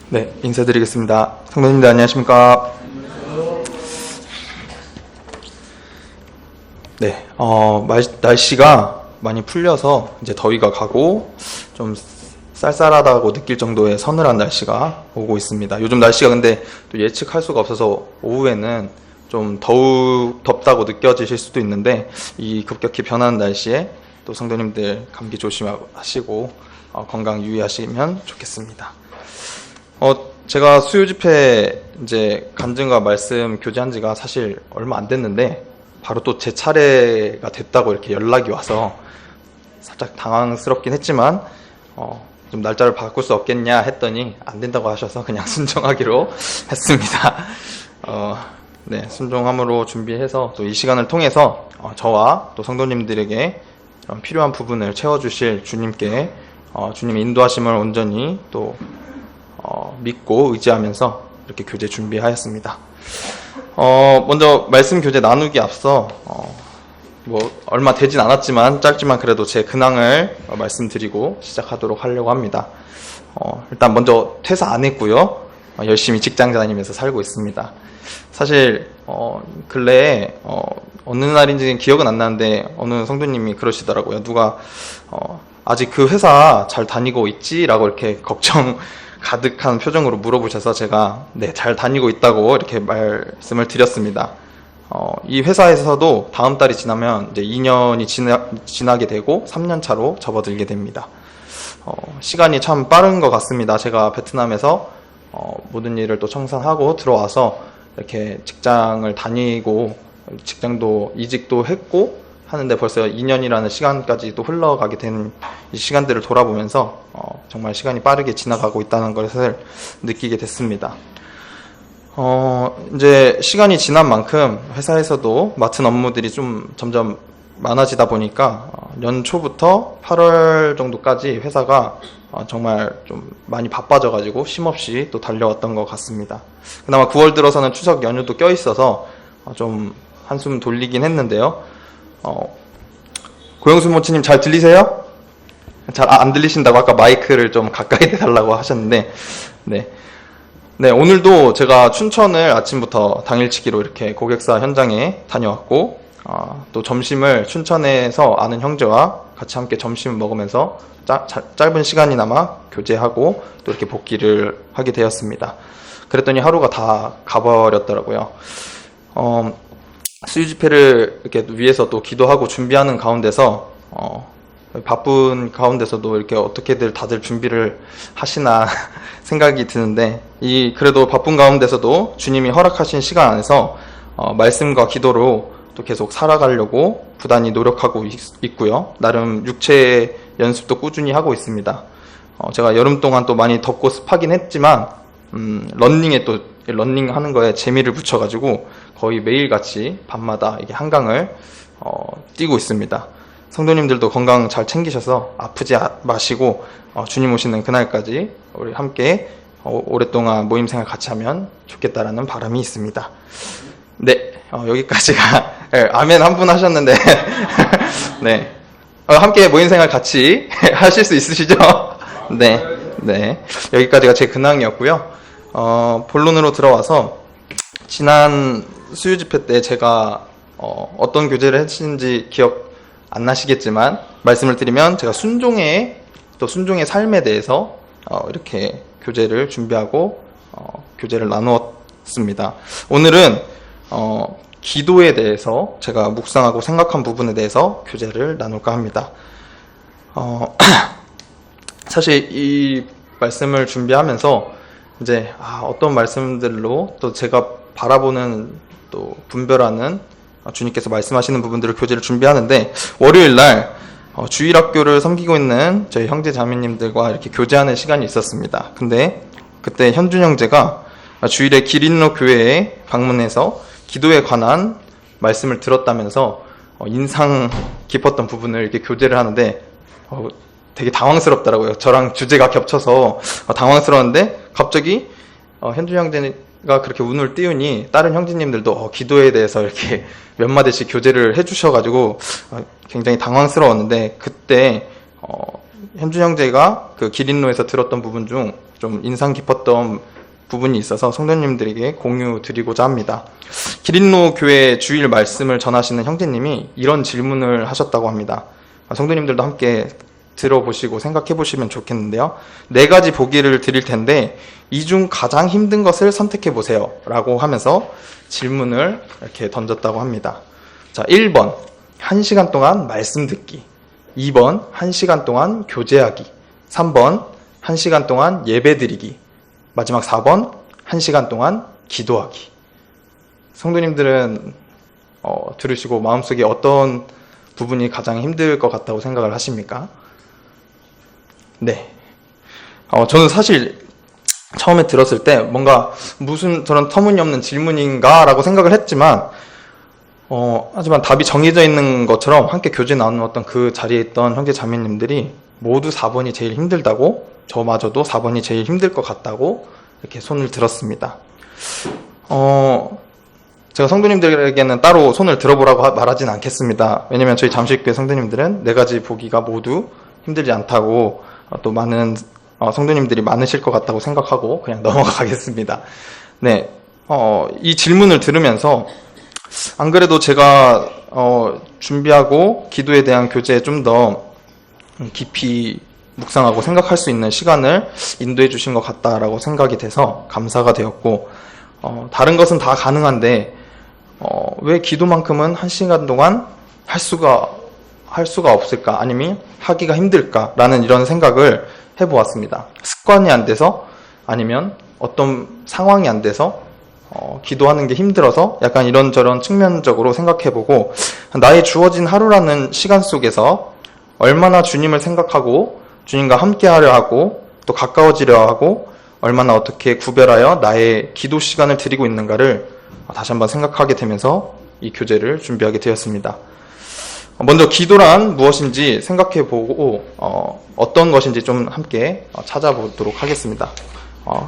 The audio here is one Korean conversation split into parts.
네, 인사드리겠습니다. 성도님들 안녕하십니까? 네, 날씨가 많이 풀려서 이제 더위가 가고 좀 쌀쌀하다고 느낄 정도의 서늘한 날씨가 오고 있습니다. 요즘 날씨가 근데 또 예측할 수가 없어서 오후에는 좀 덥다고 느껴지실 수도 있는데 이 급격히 변하는 날씨에 또 성도님들 감기 조심하시고 건강 유의하시면 좋겠습니다. 제가 수요 집회 이제 간증과 말씀 교제한 지가 사실 얼마 안 됐는데 바로 또 제 차례가 됐다고 이렇게 연락이 와서 살짝 당황스럽긴 했지만 좀 날짜를 바꿀 수 없겠냐 했더니 안 된다고 하셔서 그냥 순종하기로 했습니다. 네, 순종함으로 준비해서 또 이 시간을 통해서 저와 또 성도님들에게 필요한 부분을 채워주실 주님께 주님의 인도하심을 온전히 또 믿고 의지하면서 이렇게 교제 준비하였습니다. 먼저 말씀 교제 나누기 앞서 뭐 얼마 되진 않았지만 짧지만 그래도 제 근황을 말씀드리고 시작하도록 하려고 합니다. 일단 먼저 퇴사 안 했고요. 열심히 직장 다니면서 살고 있습니다. 사실 근래에 어느 날인지는 기억은 안 나는데 어느 성도님이 그러시더라고요. 누가 아직 그 회사 잘 다니고 있지? 라고 이렇게 걱정 가득한 표정으로 물어보셔서 제가 네, 잘 다니고 있다고 이렇게 말씀을 드렸습니다. 이 회사에서도 다음 달이 지나면 이제 2년이 지나게 되고 3년 차로 접어들게 됩니다. 시간이 참 빠른 것 같습니다. 제가 베트남에서 모든 일을 또 청산하고 들어와서 이렇게 직장을 다니고 직장도 이직도 했고 하는데 벌써 2년이라는 시간까지 또 흘러가게 된 이 시간들을 돌아보면서 정말 시간이 빠르게 지나가고 있다는 것을 느끼게 됐습니다. 이제 시간이 지난 만큼 회사에서도 맡은 업무들이 좀 점점 많아지다 보니까 연초부터 8월 정도까지 회사가 정말 좀 많이 바빠져가지고 쉼없이 또 달려왔던 것 같습니다. 그나마 9월 들어서는 추석 연휴도 껴있어서 좀 한숨 돌리긴 했는데요. 고영수 모치님 잘 들리세요? 잘 안 들리신다고 아까 마이크를 좀 가까이 대달라고 하셨는데 네, 오늘도 제가 춘천을 아침부터 당일치기로 이렇게 고객사 현장에 다녀왔고 또 점심을 춘천에서 아는 형제와 같이 함께 점심을 먹으면서 짧은 시간이나마 교제하고 또 이렇게 복귀를 하게 되었습니다. 그랬더니 하루가 다 가버렸더라고요. 수요 집회를 이렇게 위해서 또 기도하고 준비하는 가운데서 바쁜 가운데서도 이렇게 어떻게들 다들 준비를 하시나 생각이 드는데 그래도 바쁜 가운데서도 주님이 허락하신 시간 안에서 말씀과 기도로 또 계속 살아가려고 부단히 노력하고 있고요. 나름 육체 연습도 꾸준히 하고 있습니다. 제가 여름 동안 또 많이 덥고 습하긴 했지만 러닝하는 거에 재미를 붙여가지고 거의 매일같이 밤마다 이게 한강을 뛰고 있습니다. 성도님들도 건강 잘 챙기셔서 아프지 마시고 주님 오시는 그날까지 우리 함께 오랫동안 모임생활 같이 하면 좋겠다라는 바람이 있습니다. 네, 여기까지가 아멘 한 분 하셨는데 네, 함께 모임생활 같이 하실 수 있으시죠? 네, 여기까지가 제 근황이었고요. 본론으로 들어와서 지난 수요 집회 때 제가 어떤 교제를 했는지 기억 안 나시겠지만 말씀을 드리면 제가 순종의 삶에 대해서 이렇게 교제를 준비하고 교제를 나누었습니다. 오늘은 기도에 대해서 제가 묵상하고 생각한 부분에 대해서 교제를 나눌까 합니다. 사실 이 말씀을 준비하면서 이제 어떤 말씀들로 또 제가 바라보는 또 분별하는 주님께서 말씀하시는 부분들을 교제를 준비하는데 월요일 날 주일학교를 섬기고 있는 저희 형제 자매님들과 이렇게 교제하는 시간이 있었습니다. 근데 그때 현준 형제가 주일에 기린로 교회에 방문해서 기도에 관한 말씀을 들었다면서 인상 깊었던 부분을 이렇게 교제를 하는데 되게 당황스럽더라고요. 저랑 주제가 겹쳐서 당황스러웠는데 갑자기 현준 형제가 그렇게 운을 띄우니 다른 형제님들도 기도에 대해서 이렇게 몇 마디씩 교제를 해주셔가지고 굉장히 당황스러웠는데 그때 현준 형제가 그 기린로에서 들었던 부분 중 좀 인상 깊었던 부분이 있어서 성도님들에게 공유 드리고자 합니다. 기린로 교회 주일 말씀을 전하시는 형제님이 이런 질문을 하셨다고 합니다. 성도님들도 함께 들어보시고 생각해 보시면 좋겠는데요. 4가지 보기를 드릴 텐데 이 중 가장 힘든 것을 선택해 보세요 라고 하면서 질문을 이렇게 던졌다고 합니다. 자, 1번 1시간 동안 말씀 듣기, 2번 1시간 동안 교제하기, 3번 1시간 동안 예배 드리기, 마지막 4번 1시간 동안 기도하기. 성도님들은 들으시고 마음속에 어떤 부분이 가장 힘들 것 같다고 생각을 하십니까? 네. 저는 사실 처음에 들었을 때 뭔가 무슨 저런 터무니없는 질문인가 라고 생각을 했지만 하지만 답이 정해져 있는 것처럼 함께 교제 나누었던 그 자리에 있던 형제 자매님들이 모두 4번이 제일 힘들다고, 저마저도 4번이 제일 힘들 것 같다고 이렇게 손을 들었습니다. 제가 성도님들에게는 따로 손을 들어보라고 말하진 않겠습니다. 왜냐면 저희 잠실교회 성도님들은 4가지 보기가 모두 힘들지 않다고 또 많은 성도님들이 많으실 것 같다고 생각하고 그냥 넘어가겠습니다. 네, 이 질문을 들으면서 안 그래도 제가 준비하고 기도에 대한 교제에 좀 더 깊이 묵상하고 생각할 수 있는 시간을 인도해 주신 것 같다라고 생각이 돼서 감사가 되었고, 다른 것은 다 가능한데 왜 기도만큼은 1시간 동안 할 수가 없을까, 아니면 하기가 힘들까라는 이런 생각을 해보았습니다. 습관이 안 돼서, 아니면 어떤 상황이 안 돼서 기도하는 게 힘들어서, 약간 이런저런 측면적으로 생각해보고, 나의 주어진 하루라는 시간 속에서 얼마나 주님을 생각하고 주님과 함께하려 하고 또 가까워지려 하고 얼마나 어떻게 구별하여 나의 기도 시간을 드리고 있는가를 다시 한번 생각하게 되면서 이 교재를 준비하게 되었습니다. 먼저 기도란 무엇인지 생각해보고 어떤 것인지 좀 함께 찾아보도록 하겠습니다.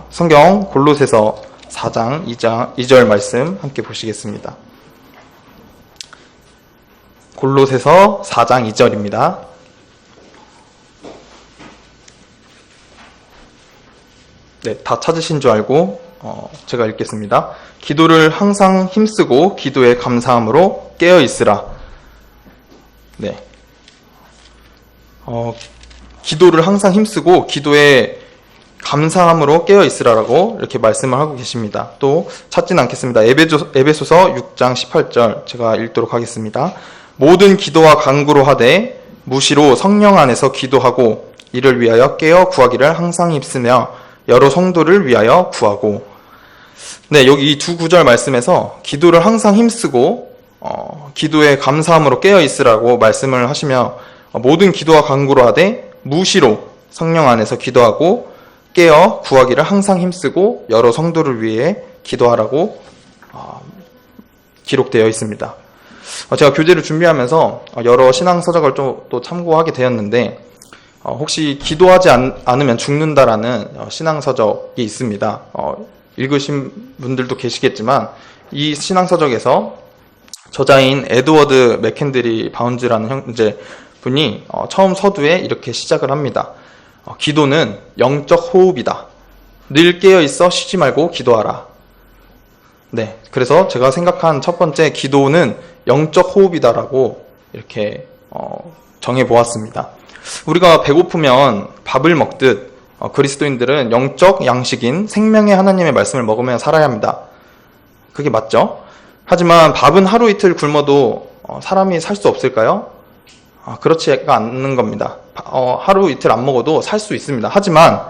성경 골로새서 4장 2절 말씀 함께 보시겠습니다. 골로새서 4장 2절입니다. 네, 다 찾으신 줄 알고 제가 읽겠습니다. 기도를 항상 힘쓰고 기도에 감사함으로 깨어 있으라. 네, 기도를 항상 힘쓰고 기도에 감사함으로 깨어 있으라라고 이렇게 말씀을 하고 계십니다. 또 찾지는 않겠습니다. 에베소서 6장 18절 제가 읽도록 하겠습니다. 모든 기도와 간구로 하되 무시로 성령 안에서 기도하고 이를 위하여 깨어 구하기를 항상 힘쓰며 여러 성도를 위하여 구하고. 네, 여기 이 두 구절 말씀에서 기도를 항상 힘쓰고 기도에 감사함으로 깨어 있으라고 말씀을 하시며, 모든 기도와 간구로 하되 무시로 성령 안에서 기도하고 깨어 구하기를 항상 힘쓰고 여러 성도를 위해 기도하라고 기록되어 있습니다. 제가 교재를 준비하면서 여러 신앙서적을 또 참고하게 되었는데, 혹시 기도하지 않으면 죽는다라는 신앙서적이 있습니다. 읽으신 분들도 계시겠지만 이 신앙서적에서 저자인 에드워드 맥켄드리 바운즈라는 형제 분이 처음 서두에 이렇게 시작을 합니다. 기도는 영적 호흡이다. 늘 깨어 있어 쉬지 말고 기도하라. 네, 그래서 제가 생각한 첫 번째 기도는 영적 호흡이다라고 이렇게 정해 보았습니다. 우리가 배고프면 밥을 먹듯 그리스도인들은 영적 양식인 생명의 하나님의 말씀을 먹으며 살아야 합니다. 그게 맞죠? 하지만 밥은 하루 이틀 굶어도 사람이 살 수 없을까요? 그렇지가 않는 겁니다. 하루 이틀 안 먹어도 살 수 있습니다. 하지만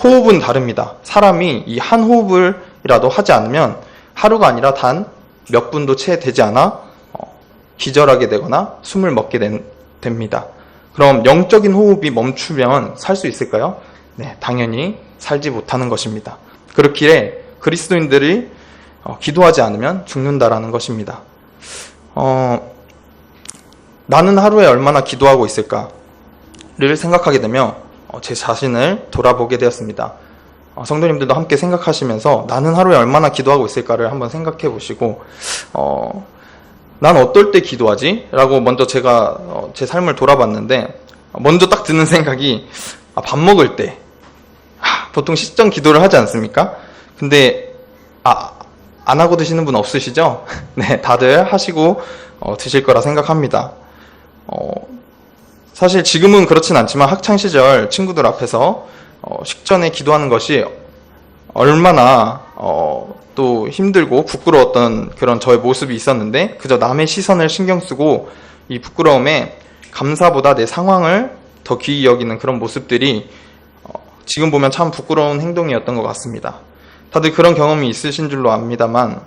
호흡은 다릅니다. 사람이 이 한 호흡을이라도 하지 않으면 하루가 아니라 단 몇 분도 채 되지 않아 기절하게 되거나 숨을 먹게 됩니다. 그럼 영적인 호흡이 멈추면 살 수 있을까요? 네, 당연히 살지 못하는 것입니다. 그렇기에 그리스도인들이 기도하지 않으면 죽는다라는 것입니다. 나는 하루에 얼마나 기도하고 있을까를 생각하게 되며 제 자신을 돌아보게 되었습니다. 성도님들도 함께 생각하시면서 나는 하루에 얼마나 기도하고 있을까를 한번 생각해 보시고, 난 어떨 때 기도하지? 라고 먼저 제가 제 삶을 돌아봤는데, 먼저 딱 드는 생각이 밥 먹을 때, 보통 식전 기도를 하지 않습니까? 근데 안 하고 드시는 분 없으시죠? 네, 다들 하시고 드실 거라 생각합니다. 사실 지금은 그렇진 않지만 학창시절 친구들 앞에서 식전에 기도하는 것이 얼마나 또 힘들고 부끄러웠던 그런 저의 모습이 있었는데, 그저 남의 시선을 신경 쓰고 이 부끄러움에 감사보다 내 상황을 더 귀히 여기는 그런 모습들이 지금 보면 참 부끄러운 행동이었던 것 같습니다. 다들 그런 경험이 있으신 줄로 압니다만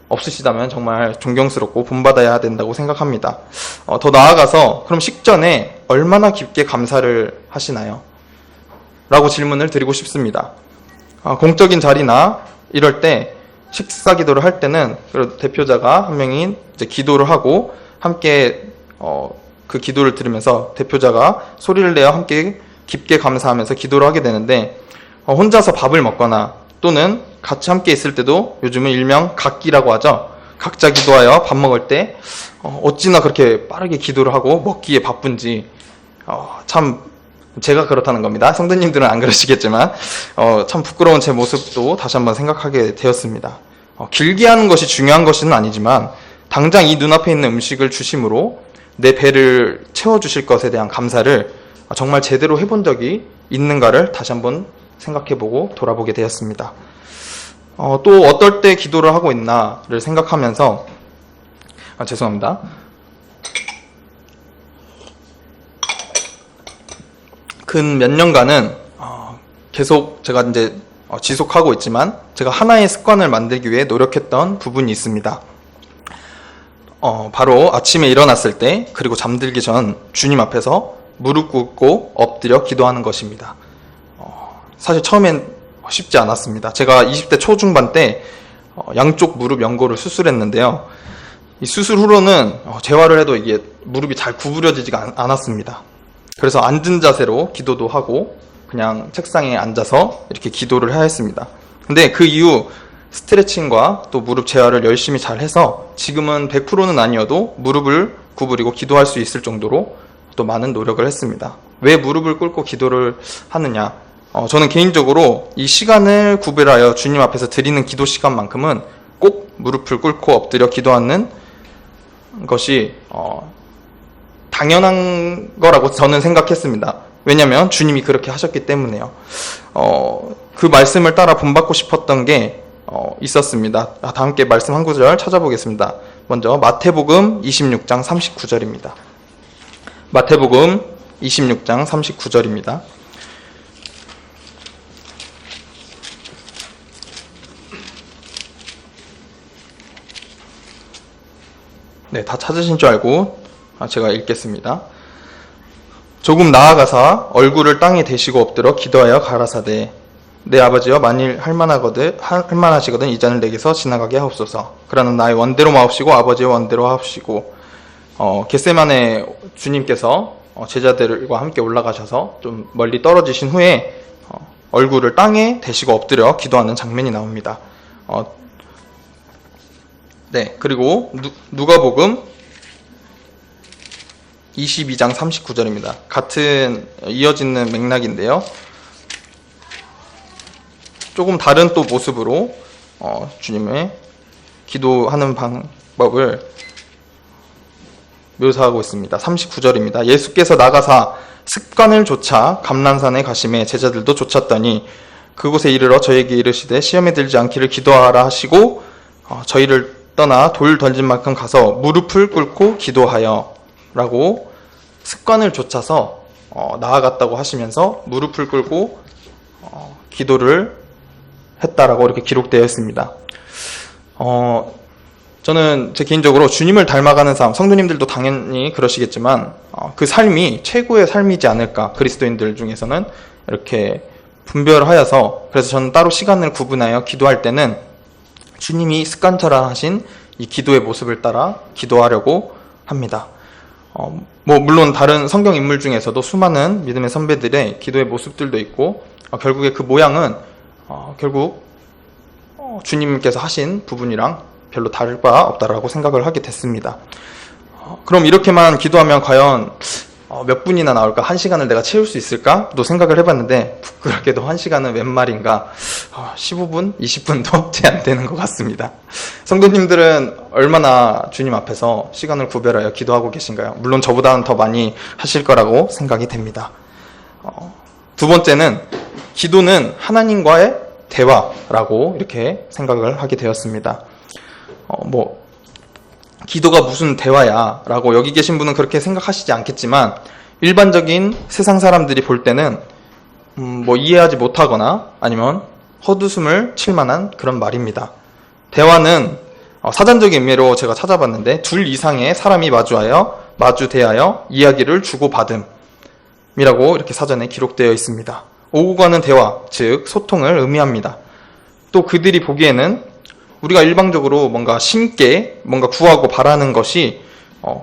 없으시다면 정말 존경스럽고 본받아야 된다고 생각합니다. 더 나아가서 그럼 식전에 얼마나 깊게 감사를 하시나요? 라고 질문을 드리고 싶습니다. 공적인 자리나 이럴 때 식사 기도를 할 때는 대표자가 한 명이 이제 기도를 하고 함께 그 기도를 들으면서 대표자가 소리를 내어 함께 깊게 감사하면서 기도를 하게 되는데, 혼자서 밥을 먹거나 또는 같이 함께 있을 때도 요즘은 일명 각기라고 하죠. 각자 기도하여 밥 먹을 때 어찌나 그렇게 빠르게 기도를 하고 먹기에 바쁜지 참 제가 그렇다는 겁니다. 성도님들은 안 그러시겠지만 참 부끄러운 제 모습도 다시 한번 생각하게 되었습니다. 길게 하는 것이 중요한 것은 아니지만 당장 이 눈앞에 있는 음식을 주심으로 내 배를 채워주실 것에 대한 감사를 정말 제대로 해본 적이 있는가를 다시 한번 생각해보고 돌아보게 되었습니다. 또 어떨 때 기도를 하고 있나를 생각하면서 죄송합니다. 근 몇 년간은 계속 제가 이제 지속하고 있지만 제가 하나의 습관을 만들기 위해 노력했던 부분이 있습니다. 바로 아침에 일어났을 때 그리고 잠들기 전 주님 앞에서 무릎 꿇고 엎드려 기도하는 것입니다. 사실 처음엔 쉽지 않았습니다. 제가 20대 초중반 때 양쪽 무릎 연골을 수술했는데요. 이 수술 후로는 재활을 해도 이게 무릎이 잘 구부려지지가 않았습니다. 그래서 앉은 자세로 기도도 하고 그냥 책상에 앉아서 이렇게 기도를 해야 했습니다. 근데 그 이후 스트레칭과 또 무릎 재활을 열심히 잘 해서 지금은 100%는 아니어도 무릎을 구부리고 기도할 수 있을 정도로 또 많은 노력을 했습니다. 왜 무릎을 꿇고 기도를 하느냐? 저는 개인적으로 이 시간을 구별하여 주님 앞에서 드리는 기도 시간만큼은 꼭 무릎을 꿇고 엎드려 기도하는 것이 당연한 거라고 저는 생각했습니다. 왜냐하면 주님이 그렇게 하셨기 때문에요. 그 말씀을 따라 본받고 싶었던 게 있었습니다. 다 함께 말씀 한 구절 찾아보겠습니다. 먼저 마태복음 26장 39절입니다. 마태복음 26장 39절입니다. 네, 다 찾으신 줄 알고 제가 읽겠습니다. 조금 나아가사 얼굴을 땅에 대시고 엎드려 기도하여 가라사대 내 아버지여 만일 할만하시거든 이 잔을 내게서 지나가게 하옵소서. 그러나 나의 원대로 마옵시고 아버지의 원대로 하옵시고. 겟세마네 주님께서 제자들과 함께 올라가셔서 좀 멀리 떨어지신 후에 얼굴을 땅에 대시고 엎드려 기도하는 장면이 나옵니다. 네, 그리고 누가복음 22장 39절입니다. 같은 이어지는 맥락인데요. 조금 다른 또 모습으로 주님의 기도하는 방법을 묘사하고 있습니다. 39절입니다. 예수께서 나가사 습관을 좇아 감난산에 가심에 제자들도 좇았더니 그곳에 이르러 저에게 이르시되 시험에 들지 않기를 기도하라 하시고 저희를 떠나 돌 던진 만큼 가서 무릎을 꿇고 기도하여 라고 습관을 좇아서 나아갔다고 하시면서 무릎을 꿇고 기도를 했다라고 이렇게 기록되어 있습니다. 저는 제 개인적으로 주님을 닮아가는 삶, 성도님들도 당연히 그러시겠지만 그 삶이 최고의 삶이지 않을까, 그리스도인들 중에서는 이렇게 분별하여서, 그래서 저는 따로 시간을 구분하여 기도할 때는 주님이 습관처럼 하신 이 기도의 모습을 따라 기도하려고 합니다. 물론 다른 성경 인물 중에서도 수많은 믿음의 선배들의 기도의 모습들도 있고 결국에 그 모양은 결국 주님께서 하신 부분이랑 별로 다를 바 없다라고 생각을 하게 됐습니다. 그럼 이렇게만 기도하면 과연 몇 분이나 나올까? 1시간을 내가 채울 수 있을까? 또 생각을 해봤는데 부끄럽게도 1시간은 웬 말인가? 15분? 20분도 채 안 되는 것 같습니다. 성도님들은 얼마나 주님 앞에서 시간을 구별하여 기도하고 계신가요? 물론 저보다는 더 많이 하실 거라고 생각이 됩니다. 두 번째는 기도는 하나님과의 대화라고 이렇게 생각을 하게 되었습니다. 기도가 무슨 대화야 라고 여기 계신 분은 그렇게 생각하시지 않겠지만 일반적인 세상 사람들이 볼 때는 이해하지 못하거나 아니면 헛웃음을 칠 만한 그런 말입니다. 대화는 사전적인 의미로 제가 찾아봤는데 둘 이상의 사람이 마주대하여 이야기를 주고받음이라고 이렇게 사전에 기록되어 있습니다. 오고 가는 대화, 즉 소통을 의미합니다. 또 그들이 보기에는 우리가 일방적으로 뭔가 심게 뭔가 구하고 바라는 것이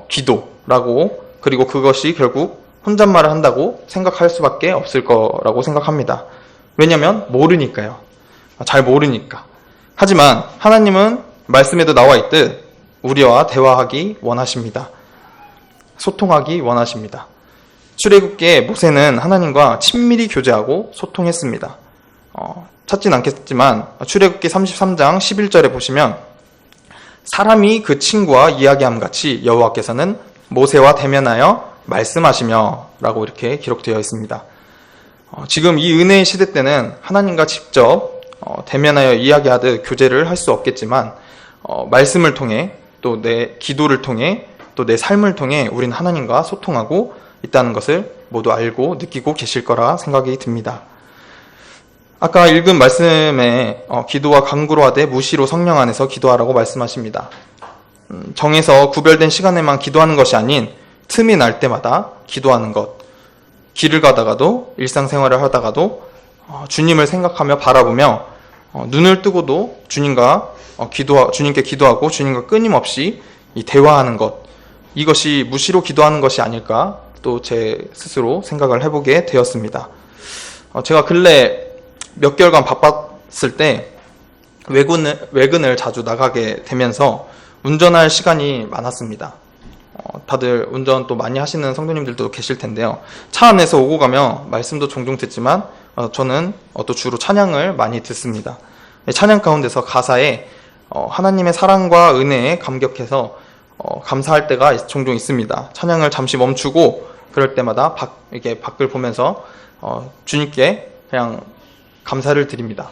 기도라고, 그리고 그것이 결국 혼잣말을 한다고 생각할 수밖에 없을 거라고 생각합니다. 왜냐하면 모르니까요. 잘 모르니까. 하지만 하나님은 말씀에도 나와 있듯 우리와 대화하기 원하십니다. 소통하기 원하십니다. 출애굽기에 모세는 하나님과 친밀히 교제하고 소통했습니다. 찾진 않겠지만 출애굽기 33장 11절에 보시면 사람이 그 친구와 이야기함 같이 여호와께서는 모세와 대면하여 말씀하시며 라고 이렇게 기록되어 있습니다. 지금 이 은혜의 시대 때는 하나님과 직접 대면하여 이야기하듯 교제를 할 수 없겠지만 말씀을 통해 또 내 기도를 통해 또 내 삶을 통해 우린 하나님과 소통하고 있다는 것을 모두 알고 느끼고 계실 거라 생각이 듭니다. 아까 읽은 말씀에 기도와 간구로 하되 무시로 성령 안에서 기도하라고 말씀하십니다. 정해서 구별된 시간에만 기도하는 것이 아닌 틈이 날 때마다 기도하는 것, 길을 가다가도 일상생활을 하다가도 주님을 생각하며 바라보며 눈을 뜨고도 주님께 기도하고 주님과 끊임없이 대화하는 것, 이것이 무시로 기도하는 것이 아닐까 또 제 스스로 생각을 해보게 되었습니다. 제가 근래 몇 개월간 바빴을 때 외근을 자주 나가게 되면서 운전할 시간이 많았습니다. 다들 운전 또 많이 하시는 성도님들도 계실 텐데요. 차 안에서 오고 가며 말씀도 종종 듣지만 저는 또 주로 찬양을 많이 듣습니다. 찬양 가운데서 가사에 하나님의 사랑과 은혜에 감격해서 감사할 때가 종종 있습니다. 찬양을 잠시 멈추고 그럴 때마다 이렇게 밖을 보면서 주님께 그냥 감사를 드립니다.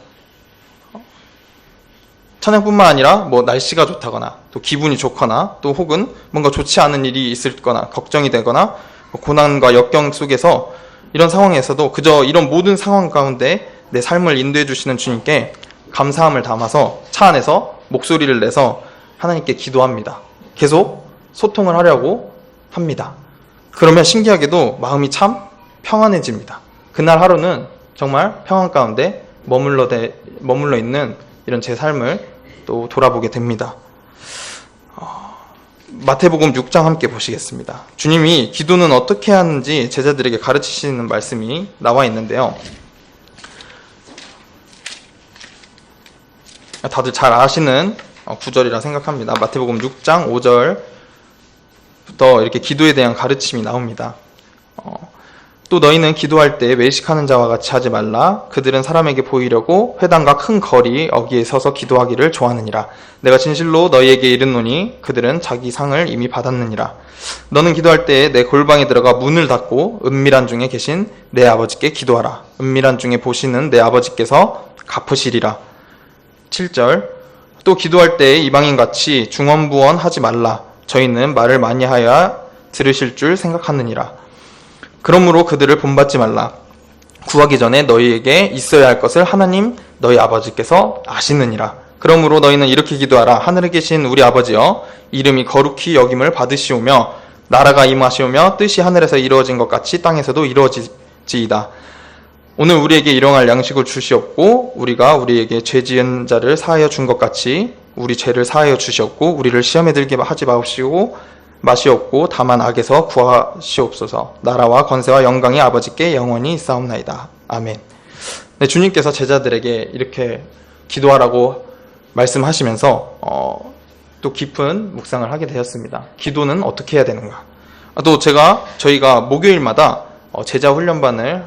찬양뿐만 아니라 날씨가 좋다거나 또 기분이 좋거나 또 혹은 뭔가 좋지 않은 일이 있을 거나 걱정이 되거나 고난과 역경 속에서 이런 상황에서도 그저 이런 모든 상황 가운데 내 삶을 인도해 주시는 주님께 감사함을 담아서 차 안에서 목소리를 내서 하나님께 기도합니다. 계속 소통을 하려고 합니다. 그러면 신기하게도 마음이 참 평안해집니다. 그날 하루는 정말 평안 가운데 머물러 있는 이런 제 삶을 또 돌아보게 됩니다. 마태복음 6장 함께 보시겠습니다. 주님이 기도는 어떻게 하는지 제자들에게 가르치시는 말씀이 나와 있는데요. 다들 잘 아시는 구절이라 생각합니다. 마태복음 6장 5절부터 이렇게 기도에 대한 가르침이 나옵니다. 또 너희는 기도할 때 외식하는 자와 같이 하지 말라. 그들은 사람에게 보이려고 회당과 큰 거리 어귀에 서서 기도하기를 좋아하느니라. 내가 진실로 너희에게 이르노니 그들은 자기 상을 이미 받았느니라. 너는 기도할 때 내 골방에 들어가 문을 닫고 은밀한 중에 계신 내 아버지께 기도하라. 은밀한 중에 보시는 내 아버지께서 갚으시리라. 7절 또 기도할 때 이방인같이 중언부언 하지 말라. 저희는 말을 많이 하여야 들으실 줄 생각하느니라. 그러므로 그들을 본받지 말라. 구하기 전에 너희에게 있어야 할 것을 하나님 너희 아버지께서 아시느니라. 그러므로 너희는 이렇게 기도하라. 하늘에 계신 우리 아버지여, 이름이 거룩히 여김을 받으시오며 나라가 임하시오며 뜻이 하늘에서 이루어진 것 같이 땅에서도 이루어지이다. 오늘 우리에게 일용할 양식을 주시옵고 우리가 우리에게 죄 지은 자를 사하여 준 것 같이 우리 죄를 사하여 주시옵고 우리를 시험에 들게 하지 마시옵고 다만 악에서 구하시옵소서. 나라와 권세와 영광이 아버지께 영원히 있사옵나이다. 아멘. 네, 주님께서 제자들에게 이렇게 기도하라고 말씀하시면서 또 깊은 묵상을 하게 되었습니다. 기도는 어떻게 해야 되는가? 또 저희가 목요일마다 제자 훈련반을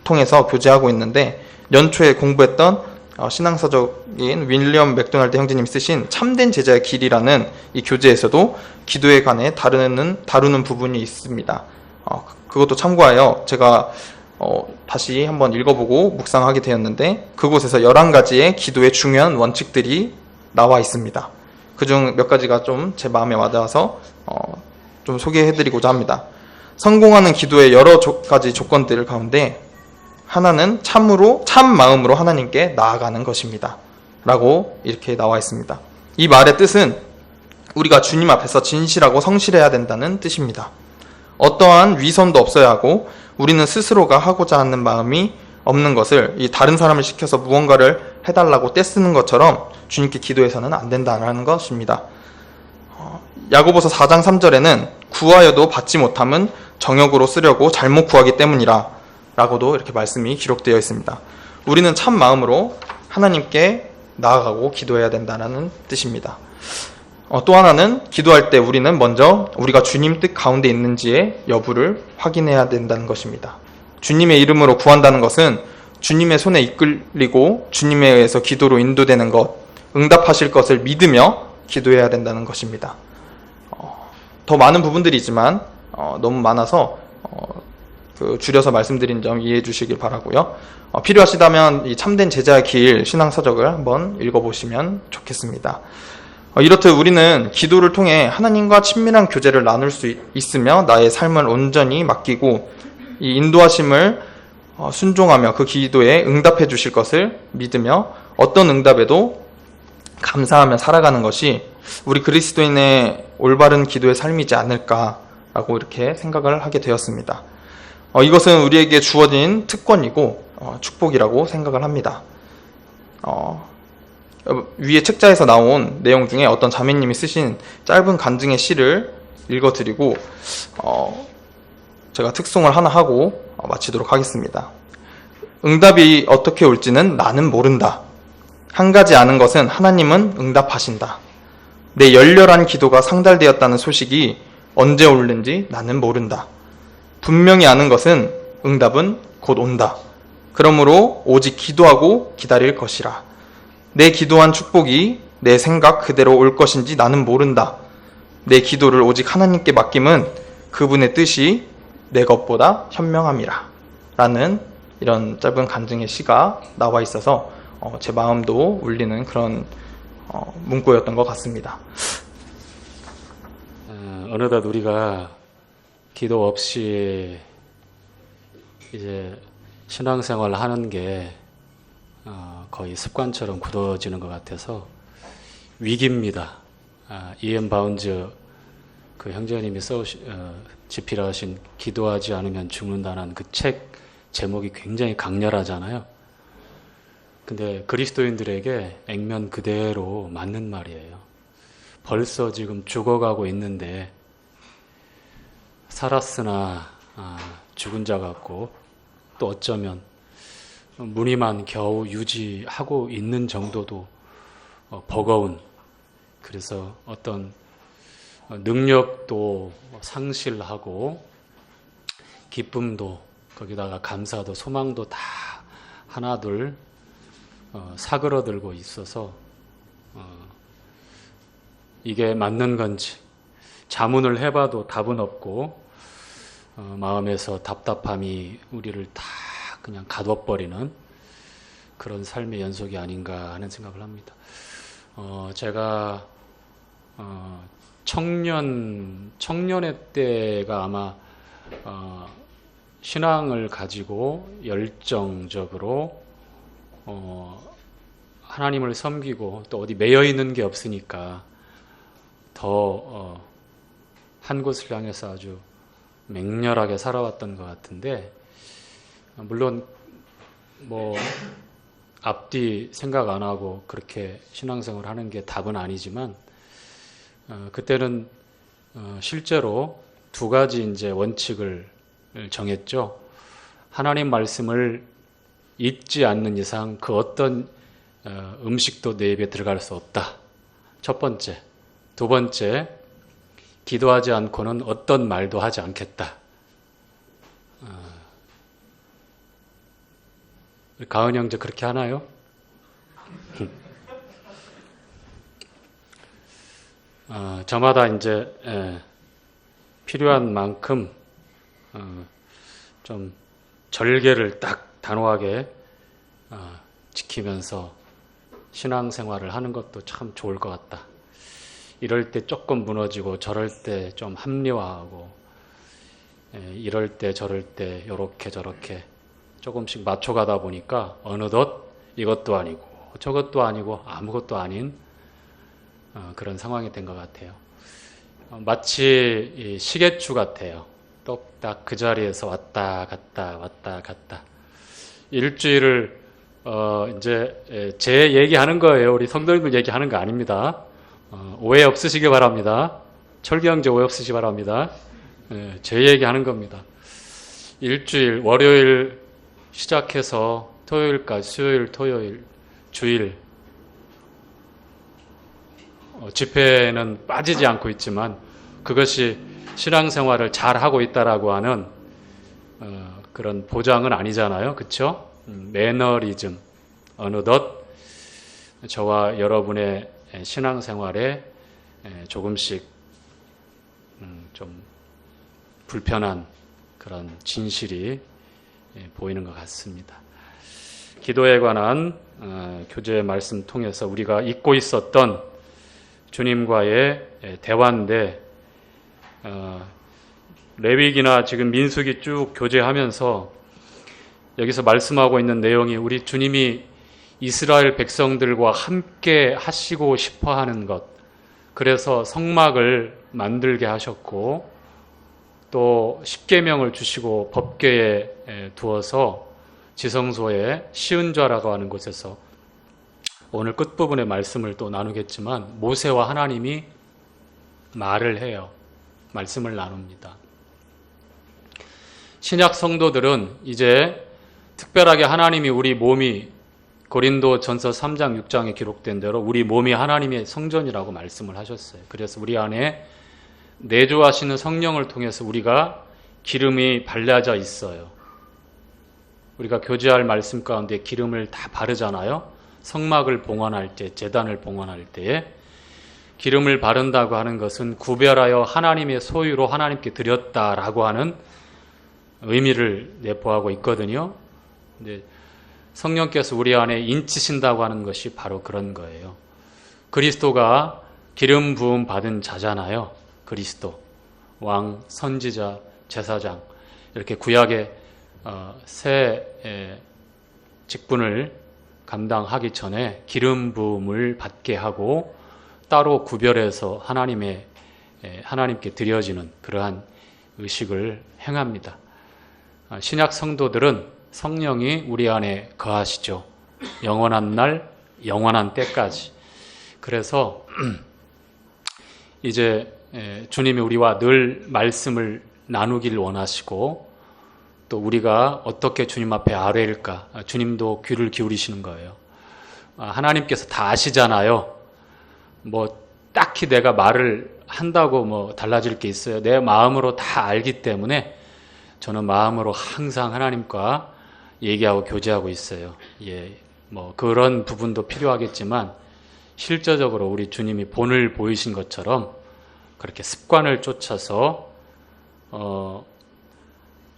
통해서 교제하고 있는데, 연초에 공부했던 신앙서적인 윌리엄 맥도날드 형제님이 쓰신 참된 제자의 길이라는 이 교재에서도 기도에 관해 다루는 부분이 있습니다. 그것도 참고하여 제가 다시 한번 읽어보고 묵상하게 되었는데, 그곳에서 11가지의 기도의 중요한 원칙들이 나와 있습니다. 그중 몇 가지가 좀 제 마음에 와닿아서 좀 소개해드리고자 합니다. 성공하는 기도의 여러 가지 조건들 가운데 하나는 참 마음으로 하나님께 나아가는 것입니다. 라고 이렇게 나와 있습니다. 이 말의 뜻은 우리가 주님 앞에서 진실하고 성실해야 된다는 뜻입니다. 어떠한 위선도 없어야 하고, 우리는 스스로가 하고자 하는 마음이 없는 것을 이 다른 사람을 시켜서 무언가를 해달라고 떼쓰는 것처럼 주님께 기도해서는 안 된다는 것입니다. 야고보서 4장 3절에는 구하여도 받지 못함은 정욕으로 쓰려고 잘못 구하기 때문이라 라고도 이렇게 말씀이 기록되어 있습니다. 우리는 참 마음으로 하나님께 나아가고 기도해야 된다는 뜻입니다. 또 하나는 기도할 때 우리는 먼저 우리가 주님 뜻 가운데 있는지의 여부를 확인해야 된다는 것입니다. 주님의 이름으로 구한다는 것은 주님의 손에 이끌리고 주님에 의해서 기도로 인도되는 것, 응답하실 것을 믿으며 기도해야 된다는 것입니다. 더 많은 부분들이지만 너무 많아서 줄여서 말씀드린 점 이해해 주시길 바라고요. 필요하시다면 이 참된 제자의 길 신앙서적을 한번 읽어보시면 좋겠습니다. 이렇듯 우리는 기도를 통해 하나님과 친밀한 교제를 나눌 수 있으며 나의 삶을 온전히 맡기고 이 인도하심을 순종하며 그 기도에 응답해 주실 것을 믿으며 어떤 응답에도 감사하며 살아가는 것이 우리 그리스도인의 올바른 기도의 삶이지 않을까라고 이렇게 생각을 하게 되었습니다. 이것은 우리에게 주어진 특권이고 축복이라고 생각을 합니다. 위에 책자에서 나온 내용 중에 어떤 자매님이 쓰신 짧은 간증의 시를 읽어드리고 제가 특송을 하나 하고 마치도록 하겠습니다. 응답이 어떻게 올지는 나는 모른다. 한 가지 아는 것은 하나님은 응답하신다. 내 열렬한 기도가 상달되었다는 소식이 언제 오는지 나는 모른다. 분명히 아는 것은 응답은 곧 온다. 그러므로 오직 기도하고 기다릴 것이라. 내 기도한 축복이 내 생각 그대로 올 것인지 나는 모른다. 내 기도를 오직 하나님께 맡김은 그분의 뜻이 내 것보다 현명함이라. 라는 이런 짧은 간증의 시가 나와 있어서 제 마음도 울리는 그런 문구였던 것 같습니다. 어느덧 우리가 기도 없이 이제 신앙생활을 하는 게 거의 습관처럼 굳어지는 것 같아서 위기입니다. 이엔 바운즈 그 형제님이 집필하신 기도하지 않으면 죽는다는 그 책 제목이 굉장히 강렬하잖아요. 근데 그리스도인들에게 액면 그대로 맞는 말이에요. 벌써 지금 죽어가고 있는데 살았으나 죽은 자 같고, 또 어쩌면 무늬만 겨우 유지하고 있는 정도도 버거운, 그래서 어떤 능력도 상실하고 기쁨도 거기다가 감사도 소망도 다 하나둘 사그러들고 있어서 이게 맞는 건지 자문을 해봐도 답은 없고 마음에서 답답함이 우리를 다 그냥 가둬버리는 그런 삶의 연속이 아닌가 하는 생각을 합니다. 제가 청년의 때가 아마 신앙을 가지고 열정적으로 하나님을 섬기고 또 어디 매여 있는 게 없으니까 더 한 곳을 향해서 아주 맹렬하게 살아왔던 것 같은데, 물론 뭐 앞뒤 생각 안 하고 그렇게 신앙생활을 하는 게 답은 아니지만 그때는 실제로 두 가지 이제 원칙을 정했죠. 하나님 말씀을 읽지 않는 이상 그 어떤 음식도 내 입에 들어갈 수 없다. 첫 번째. 두 번째, 기도하지 않고는 어떤 말도 하지 않겠다. 가은 형제 그렇게 하나요? 저마다 이제 필요한 만큼 좀 절개를 딱 단호하게 지키면서 신앙생활을 하는 것도 참 좋을 것 같다. 이럴 때 조금 무너지고 저럴 때 좀 합리화하고 이럴 때 저럴 때 요렇게 저렇게 조금씩 맞춰가다 보니까 어느덧 이것도 아니고 저것도 아니고 아무것도 아닌 그런 상황이 된 것 같아요. 마치 이 시계추 같아요. 똑딱 그 자리에서 왔다 갔다 왔다 갔다. 일주일을 이제 제 얘기하는 거예요. 우리 성도님들 얘기하는 거 아닙니다. 오해 없으시기 바랍니다. 철기 형제 오해 없으시기 바랍니다. 제 얘기하는 겁니다. 일주일 월요일 시작해서 토요일까지 수요일, 토요일, 주일 집회는 빠지지 않고 있지만 그것이 신앙생활을 잘 하고 있다라고 하는 그런 보장은 아니잖아요. 그렇죠? 매너리즘 어느덧 저와 여러분의 신앙생활에 조금씩 좀 불편한 그런 진실이 보이는 것 같습니다. 기도에 관한 교제 말씀 통해서 우리가 잊고 있었던 주님과의 대화인데 레위기나 지금 민수기 쭉 교제하면서 여기서 말씀하고 있는 내용이 우리 주님이 이스라엘 백성들과 함께 하시고 싶어 하는 것, 그래서 성막을 만들게 하셨고 또 십계명을 주시고 법궤에 두어서 지성소에 시은좌라고 하는 곳에서 오늘 끝부분의 말씀을 또 나누겠지만 모세와 하나님이 말을 해요. 말씀을 나눕니다. 신약 성도들은 이제 특별하게 하나님이 우리 몸이 고린도 전서 3장 6장에 기록된 대로 우리 몸이 하나님의 성전이라고 말씀을 하셨어요. 그래서 우리 안에 내주하시는 성령을 통해서 우리가 기름이 발라져 있어요. 우리가 교제할 말씀 가운데 기름을 다 바르잖아요. 성막을 봉헌할 때, 제단을 봉헌할 때에 기름을 바른다고 하는 것은 구별하여 하나님의 소유로 하나님께 드렸다라고 하는 의미를 내포하고 있거든요. 근데 성령께서 우리 안에 인치신다고 하는 것이 바로 그런 거예요. 그리스도가 기름 부음 받은 자잖아요. 그리스도, 왕, 선지자, 제사장, 이렇게 구약의 새 직분을 감당하기 전에 기름 부음을 받게 하고 따로 구별해서 하나님께 드려지는 그러한 의식을 행합니다. 신약 성도들은 성령이 우리 안에 거하시죠. 영원한 날, 영원한 때까지. 그래서 이제 주님이 우리와 늘 말씀을 나누길 원하시고 또 우리가 어떻게 주님 앞에 아뢰일까? 주님도 귀를 기울이시는 거예요. 하나님께서 다 아시잖아요. 뭐 딱히 내가 말을 한다고 뭐 달라질 게 있어요. 내 마음으로 다 알기 때문에 저는 마음으로 항상 하나님과 얘기하고 교제하고 있어요. 뭐 그런 부분도 필요하겠지만 실제적으로 우리 주님이 본을 보이신 것처럼 그렇게 습관을 쫓아서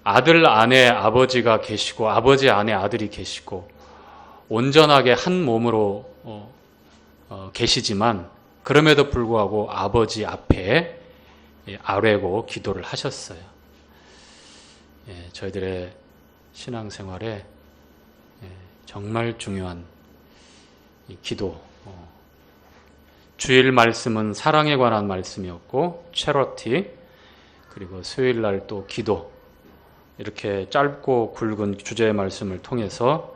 아들 안에 아버지가 계시고 아버지 안에 아들이 계시고 온전하게 한 몸으로 계시지만 그럼에도 불구하고 아버지 앞에 아뢰고 기도를 하셨어요. 저희들의 신앙생활에 정말 중요한 이 기도. 주일 말씀은 사랑에 관한 말씀이었고 체러티, 그리고 수요일 날 또 기도, 이렇게 짧고 굵은 주제의 말씀을 통해서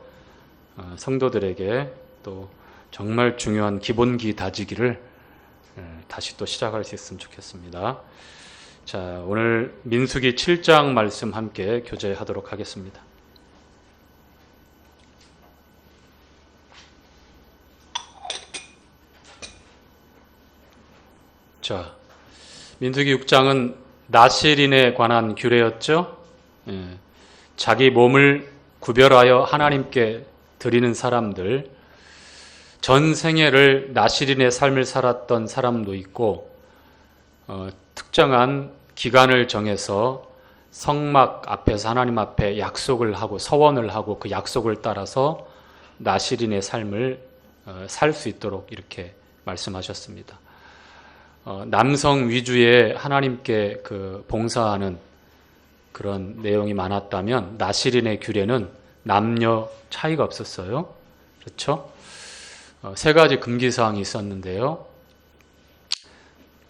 성도들에게 또 정말 중요한 기본기 다지기를 다시 또 시작할 수 있으면 좋겠습니다. 자, 오늘 민수기 7장 말씀 함께 교제하도록 하겠습니다. 자, 민수기 6장은 나실인에 관한 규례였죠. 자기 몸을 구별하여 하나님께 드리는 사람들, 전 생애를 나실인의 삶을 살았던 사람도 있고, 특정한 기간을 정해서 성막 앞에서 하나님 앞에 약속을 하고 서원을 하고 그 약속을 따라서 나실인의 삶을 살 수 있도록 이렇게 말씀하셨습니다. 남성 위주의 하나님께 그 봉사하는 그런 내용이 많았다면 나실인의 규례는 남녀 차이가 없었어요. 그렇죠? 세 가지 금기사항이 있었는데요.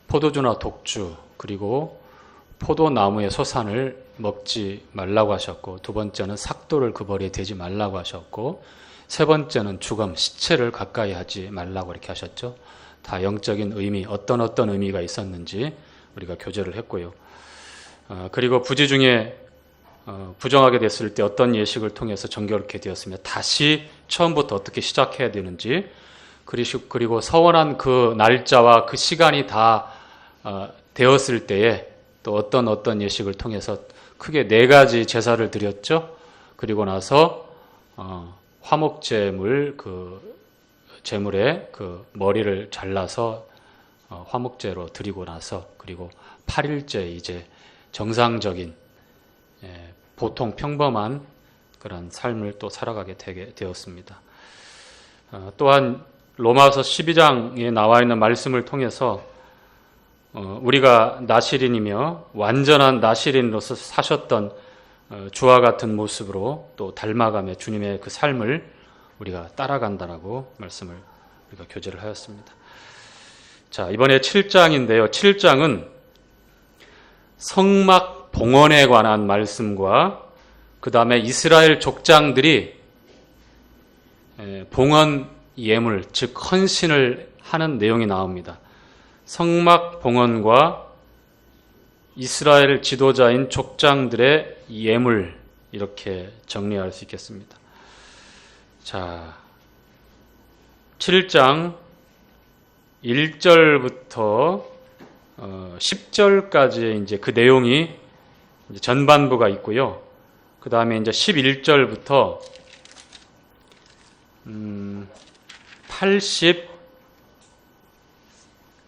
포도주나 독주, 그리고 포도나무의 소산을 먹지 말라고 하셨고, 두 번째는 삭도를 그 벌에 대지 말라고 하셨고, 세 번째는 죽음, 시체를 가까이 하지 말라고 이렇게 하셨죠. 다 영적인 의미, 어떤 의미가 있었는지 우리가 교제를 했고요. 그리고 부지 중에 부정하게 됐을 때 어떤 예식을 통해서 정결케 되었으며 다시 처음부터 어떻게 시작해야 되는지, 그리고 서원한 그 날짜와 그 시간이 다 되었을 때에 또 어떤 예식을 통해서 크게 네 가지 제사를 드렸죠. 그리고 나서 화목제물 그 제물에 그 머리를 잘라서 화목제로 드리고 나서, 그리고 8일째 이제 정상적인 보통 평범한 그런 삶을 또 살아가게 되었습니다. 또한 로마서 12장에 나와 있는 말씀을 통해서 우리가 나실인이며 완전한 나실인으로서 사셨던 주와 같은 모습으로 또 닮아가며 주님의 그 삶을 우리가 따라간다라고 말씀을 우리가 교제를 하였습니다. 자, 이번에 7장인데요. 7장은 성막 봉헌에 관한 말씀과 그 다음에 이스라엘 족장들이 봉헌 예물, 즉 헌신을 하는 내용이 나옵니다. 성막 봉헌과 이스라엘 지도자인 족장들의 예물, 이렇게 정리할 수 있겠습니다. 자, 7장 1절부터 10절까지의 이제 그 내용이 이제 전반부가 있고요. 그 다음에 이제 11절부터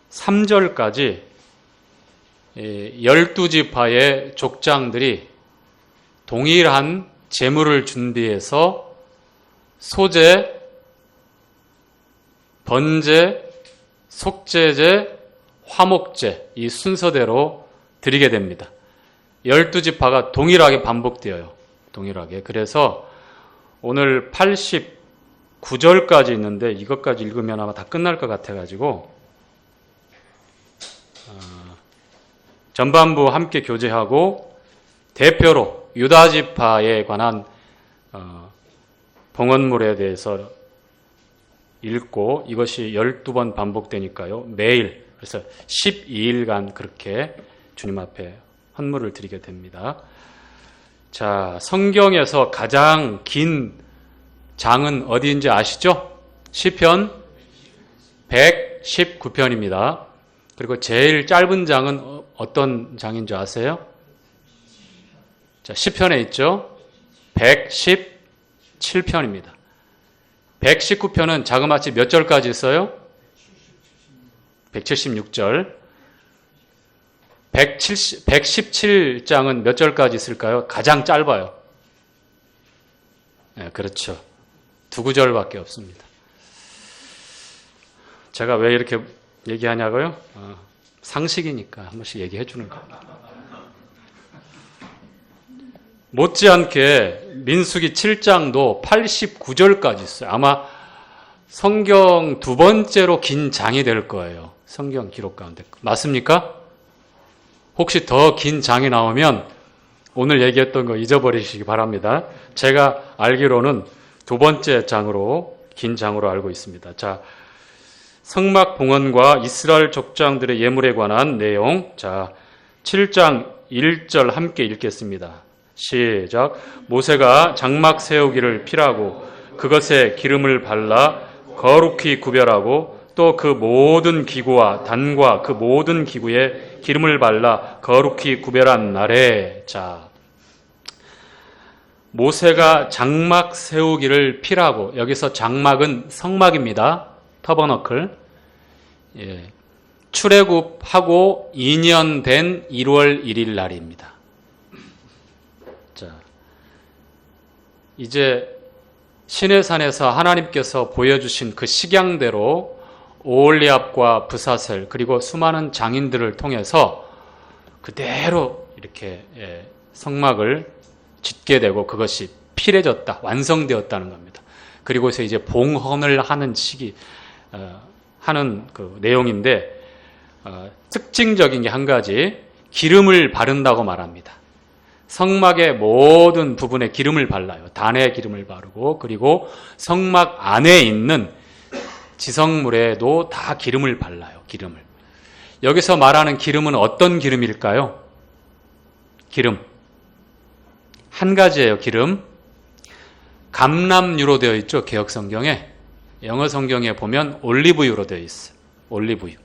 83절까지 12지파의 족장들이 동일한 제물을 준비해서 소제, 번제, 속제제, 화목제 이 순서대로 드리게 됩니다. 12지파가 동일하게 반복되어요. 동일하게. 그래서 오늘 89절까지 있는데 이것까지 읽으면 아마 다 끝날 것 같아가지고 전반부 함께 교제하고 대표로 유다지파에 관한 봉헌물에 대해서 읽고, 이것이 12번 반복되니까요. 매일, 그래서 12일간 그렇게 주님 앞에 헌물을 드리게 됩니다. 자, 성경에서 가장 긴 장은 어디인지 아시죠? 시편 119편입니다. 그리고 제일 짧은 장은 어떤 장인 줄 아세요? 자, 시편에 있죠? 117편입니다. 119편은 자그마치 몇 절까지 있어요? 176절. 117장은 몇 절까지 있을까요? 가장 짧아요. 네, 그렇죠. 2구절밖에 없습니다. 제가 왜 이렇게 얘기하냐고요? 상식이니까 한 번씩 얘기해 주는 겁니다. 못지않게 민수기 7장도 89절까지 있어요. 아마 성경 두 번째로 긴 장이 될 거예요. 성경 기록 가운데. 맞습니까? 혹시 더 긴 장이 나오면 오늘 얘기했던 거 잊어버리시기 바랍니다. 제가 알기로는 두 번째 장으로, 긴 장으로 알고 있습니다. 자, 성막 봉헌과 이스라엘 족장들의 예물에 관한 내용. 자, 7장 1절 함께 읽겠습니다. 시작. 모세가 장막 세우기를 필하고 그것에 기름을 발라 거룩히 구별하고 또 그 모든 기구와 단과 그 모든 기구에 기름을 발라 거룩히 구별한 날에. 자, 모세가 장막 세우기를 피라고. 여기서 장막은 성막입니다. 터버너클. 예. 출애굽하고 2년 된 1월 1일 날입니다. 자, 이제 시내산에서 하나님께서 보여주신 그 식양대로 오홀리압과 브사셀 그리고 수많은 장인들을 통해서 그대로 이렇게 성막을 짓게 되고 그것이 필해졌다, 완성되었다는 겁니다. 그리고서 이제 봉헌을 하는 시기 하는 그 내용인데 특징적인 게 한 가지, 기름을 바른다고 말합니다. 성막의 모든 부분에 기름을 발라요. 단에 기름을 바르고 그리고 성막 안에 있는 지성물에도 다 기름을 발라요. 기름을. 여기서 말하는 기름은 어떤 기름일까요? 기름. 한 가지예요. 기름. 감람유로 되어 있죠. 개역 성경에. 영어 성경에 보면 올리브유로 되어 있어요. 올리브유.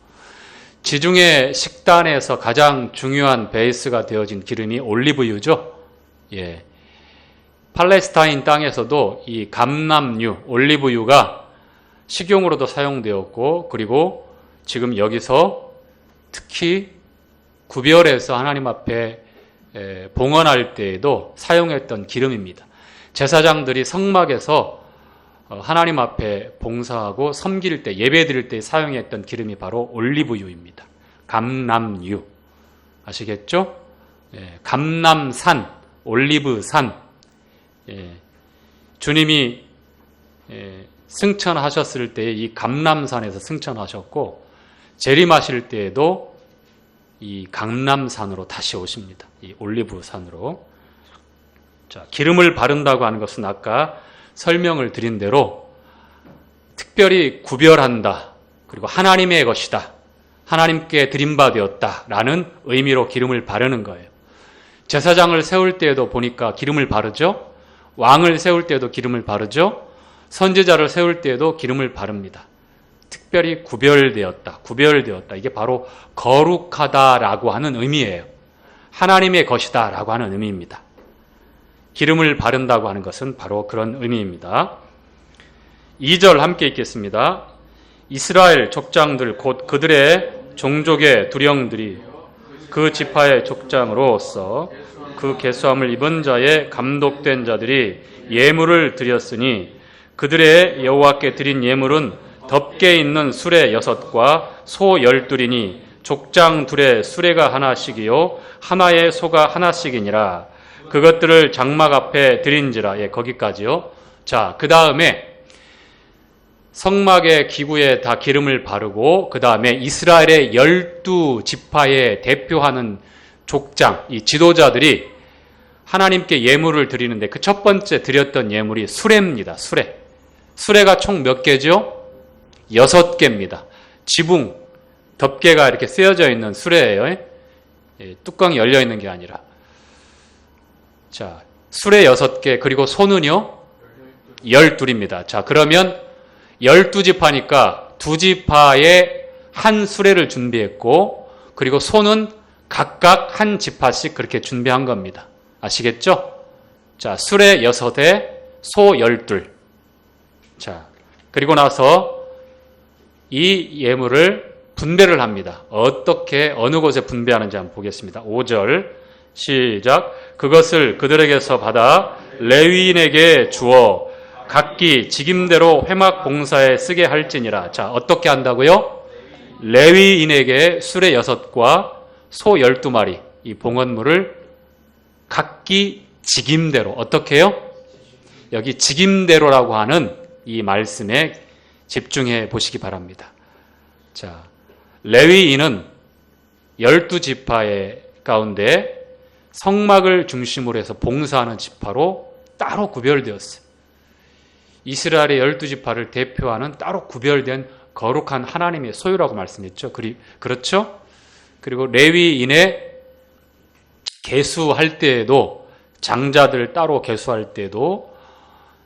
지중해 식단에서 가장 중요한 베이스가 되어진 기름이 올리브유죠. 예. 팔레스타인 땅에서도 이 감람유, 올리브유가 식용으로도 사용되었고, 그리고 지금 여기서 특히 구별해서 하나님 앞에 봉헌할 때에도 사용했던 기름입니다. 제사장들이 성막에서 하나님 앞에 봉사하고 섬길 때, 예배 드릴 때 사용했던 기름이 바로 올리브유입니다. 감람유. 아시겠죠? 예, 감람산, 올리브산. 예, 주님이 승천하셨을 때 이 감람산에서 승천하셨고, 재림하실 때에도 이 감람산으로 다시 오십니다. 이 올리브산으로. 자, 기름을 바른다고 하는 것은 아까 설명을 드린 대로 특별히 구별한다. 그리고 하나님의 것이다. 하나님께 드림받았다라는 의미로 기름을 바르는 거예요. 제사장을 세울 때에도 보니까 기름을 바르죠. 왕을 세울 때에도 기름을 바르죠. 선지자를 세울 때에도 기름을 바릅니다. 특별히 구별되었다. 구별되었다. 이게 바로 거룩하다라고 하는 의미예요. 하나님의 것이다라고 하는 의미입니다. 기름을 바른다고 하는 것은 바로 그런 의미입니다. 2절 함께 읽겠습니다. 이스라엘 족장들 곧 그들의 종족의 두령들이 그 지파의 족장으로서 그 계수함을 입은 자의 감독된 자들이 예물을 드렸으니 그들의 여호와께 드린 예물은 덮개 있는 수레 6과 소 12이니 족장 둘의 수레가 하나씩이요 하나의 소가 하나씩이니라. 그것들을 장막 앞에 드린지라. 예, 거기까지요. 자, 그 다음에 성막의 기구에 다 기름을 바르고 그 다음에 이스라엘의 12지파에 대표하는 족장, 이 지도자들이 하나님께 예물을 드리는데 그 첫 번째 드렸던 예물이 수레입니다. 수레. 수레가 총 몇 개죠? 6개입니다. 지붕, 덮개가 이렇게 쓰여져 있는 수레예요. 예, 뚜껑이 열려 있는 게 아니라. 자, 수레 6개, 그리고 소는요? 12입니다. 자, 그러면 12지파니까 2지파에 한 수레를 준비했고, 그리고 소는 각각 한 지파씩 그렇게 준비한 겁니다. 아시겠죠? 자, 수레 6에 소 12. 자, 그리고 나서 이 예물을 분배를 합니다. 어떻게, 어느 곳에 분배하는지 한번 보겠습니다. 5절. 시작. 그것을 그들에게서 받아 레위인에게 주어 각기 직임대로 회막 봉사에 쓰게 할지니라. 자, 어떻게 한다고요? 레위인에게 수레 6과 소 12마리, 이 봉헌물을 각기 직임대로, 어떻게 해요? 여기 직임대로라고 하는 이 말씀에 집중해 보시기 바랍니다. 자, 레위인은 12지파의 가운데 성막을 중심으로 해서 봉사하는 지파로 따로 구별되었어요. 이스라엘의 12지파를 대표하는 따로 구별된 거룩한 하나님의 소유라고 말씀했죠. 그렇죠? 그리고 레위인의 계수할 때에도, 장자들 따로 계수할 때도,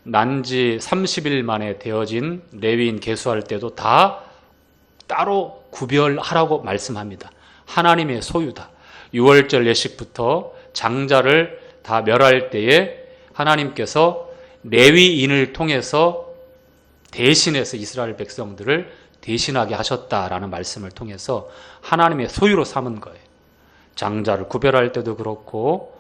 난지 30일 만에 되어진 레위인 계수할 때도 다 따로 구별하라고 말씀합니다. 하나님의 소유다. 유월절 예식부터 장자를 다 멸할 때에 하나님께서 레위인을 통해서 대신해서 이스라엘 백성들을 대신하게 하셨다라는 말씀을 통해서 하나님의 소유로 삼은 거예요. 장자를 구별할 때도 그렇고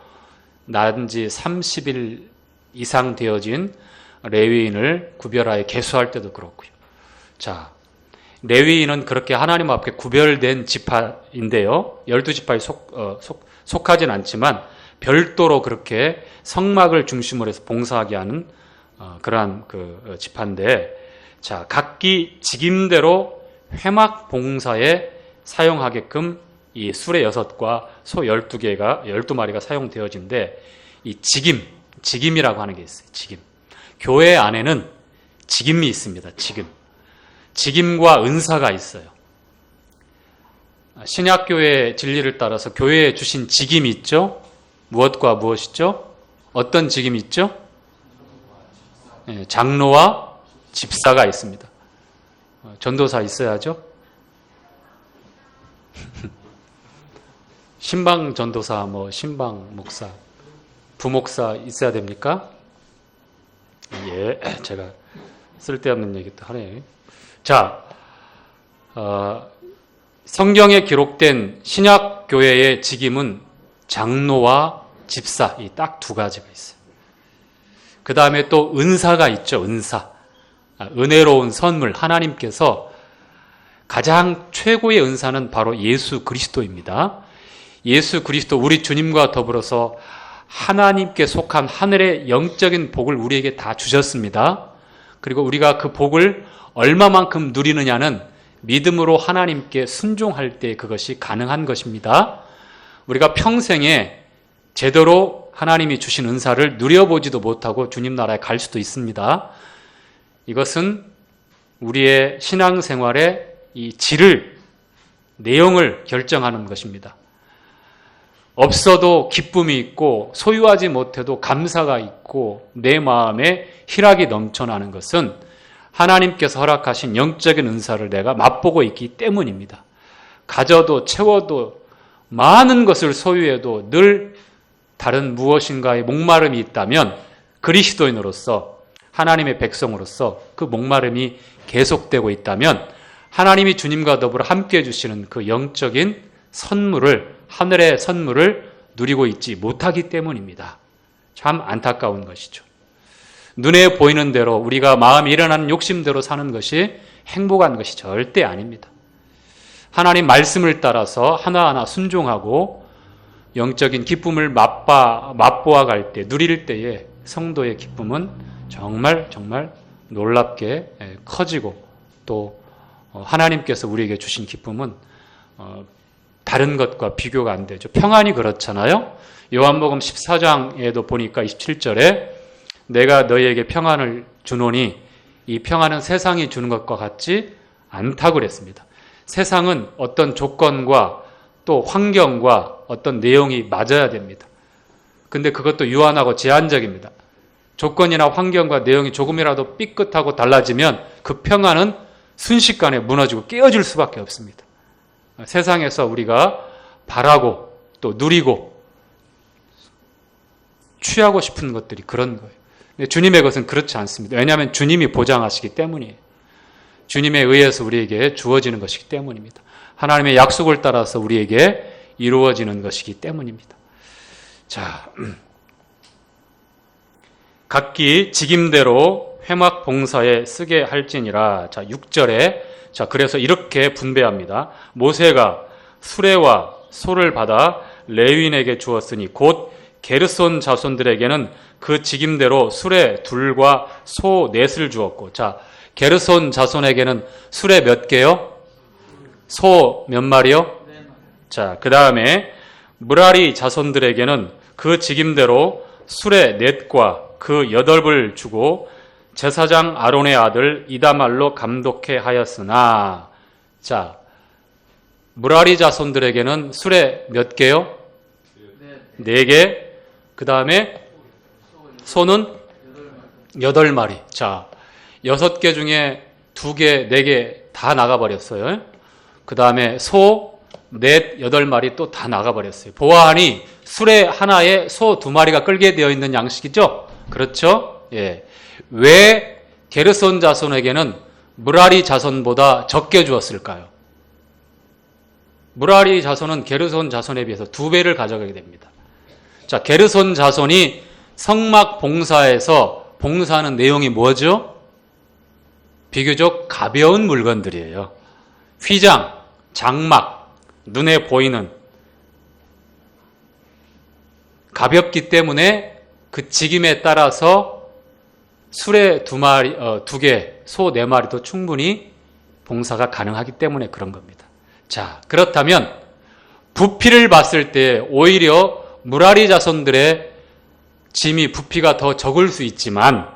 난 지 30일 이상 되어진 레위인을 구별하여 계수할 때도 그렇고요. 자, 레위인은 그렇게 하나님 앞에 구별된 지파인데요. 12지파에 속하진 않지만 별도로 그렇게 성막을 중심으로 해서 봉사하게 하는 그러한 그 지파인데, 자, 각기 직임대로 회막 봉사에 사용하게끔 이 수레 6과 소 12마리가 사용되어진데, 이 직임이라고 하는 게 있어요. 직임. 교회 안에는 직임이 있습니다. 직임과 은사가 있어요. 신약교회의 진리를 따라서 교회에 주신 직임이 있죠. 무엇과 무엇이죠? 어떤 직임이 있죠? 장로와 집사가 있습니다. 전도사 있어야죠. 신방 전도사, 신방 목사, 부목사 있어야 됩니까? 예, 제가 쓸데없는 얘기 또 하네요. 자, 성경에 기록된 신약교회의 직임은 장로와 집사, 이 딱 두 가지가 있어요. 그 다음에 또 은사가 있죠. 은사. 은혜로운 선물. 하나님께서 가장 최고의 은사는 바로 예수 그리스도입니다. 예수 그리스도, 우리 주님과 더불어서 하나님께 속한 하늘의 영적인 복을 우리에게 다 주셨습니다. 그리고 우리가 그 복을 얼마만큼 누리느냐는 믿음으로 하나님께 순종할 때 그것이 가능한 것입니다. 우리가 평생에 제대로 하나님이 주신 은사를 누려보지도 못하고 주님 나라에 갈 수도 있습니다. 이것은 우리의 신앙생활의 이 질을, 내용을 결정하는 것입니다. 없어도 기쁨이 있고 소유하지 못해도 감사가 있고 내 마음에 희락이 넘쳐나는 것은 하나님께서 허락하신 영적인 은사를 내가 맛보고 있기 때문입니다. 가져도 채워도 많은 것을 소유해도 늘 다른 무엇인가의 목마름이 있다면 그리스도인으로서, 하나님의 백성으로서 그 목마름이 계속되고 있다면 하나님이 주님과 더불어 함께해 주시는 그 영적인 선물을, 하늘의 선물을 누리고 있지 못하기 때문입니다. 참 안타까운 것이죠. 눈에 보이는 대로 우리가 마음이 일어나는 욕심대로 사는 것이 행복한 것이 절대 아닙니다. 하나님 말씀을 따라서 하나하나 순종하고 영적인 기쁨을 맛보아 갈 때, 누릴 때에 성도의 기쁨은 정말 놀랍게 커지고, 또 하나님께서 우리에게 주신 기쁨은 다른 것과 비교가 안 되죠. 평안이 그렇잖아요. 요한복음 14장에도 보니까 27절에 내가 너희에게 평안을 주노니 이 평안은 세상이 주는 것과 같지 않다고 그랬습니다. 세상은 어떤 조건과 또 환경과 어떤 내용이 맞아야 됩니다. 근데 그것도 유한하고 제한적입니다. 조건이나 환경과 내용이 조금이라도 삐끗하고 달라지면 그 평안은 순식간에 무너지고 깨어질 수밖에 없습니다. 세상에서 우리가 바라고 또 누리고 취하고 싶은 것들이 그런 거예요. 근데 주님의 것은 그렇지 않습니다. 왜냐하면 주님이 보장하시기 때문이에요. 주님에 의해서 우리에게 주어지는 것이기 때문입니다. 하나님의 약속을 따라서 우리에게 이루어지는 것이기 때문입니다. 자, 각기 직임대로 회막 봉사에 쓰게 할지니라. 자, 6절에 자, 그래서 이렇게 분배합니다. 모세가 수레와 소를 받아 레위인에게 주었으니 곧 게르손 자손들에게는 그 직임대로 수레 2과 소 4을 주었고, 자, 게르손 자손에게는 수레 몇 개요? 소 몇 마리요? 자, 그 다음에 무라리 자손들에게는 그 직임대로 수레 4과 그 8을 주고 제사장 아론의 아들 이다말로 감독해 하였으나, 자, 무라리 자손들에게는 수레 몇 개요? 4개. 그 다음에 소는 8마리. 자, 6개 중에 2개, 4개 다 나가버렸어요. 그 다음에 소 넷, 8마리 또 다 나가버렸어요. 보아하니 수레 하나에 소 2마리가 끌게 되어 있는 양식이죠? 그렇죠? 예. 왜 게르손 자손에게는 무라리 자손보다 적게 주었을까요? 무라리 자손은 게르손 자손에 비해서 2배를 가져가게 됩니다. 자, 게르손 자손이 성막 봉사에서 봉사하는 내용이 뭐죠? 비교적 가벼운 물건들이에요. 휘장, 장막, 눈에 보이는 가볍기 때문에 그 직임에 따라서 수레 2개, 소 4마리도 충분히 봉사가 가능하기 때문에 그런 겁니다. 자, 그렇다면 부피를 봤을 때 오히려 무라리 자손들의 짐이 부피가 더 적을 수 있지만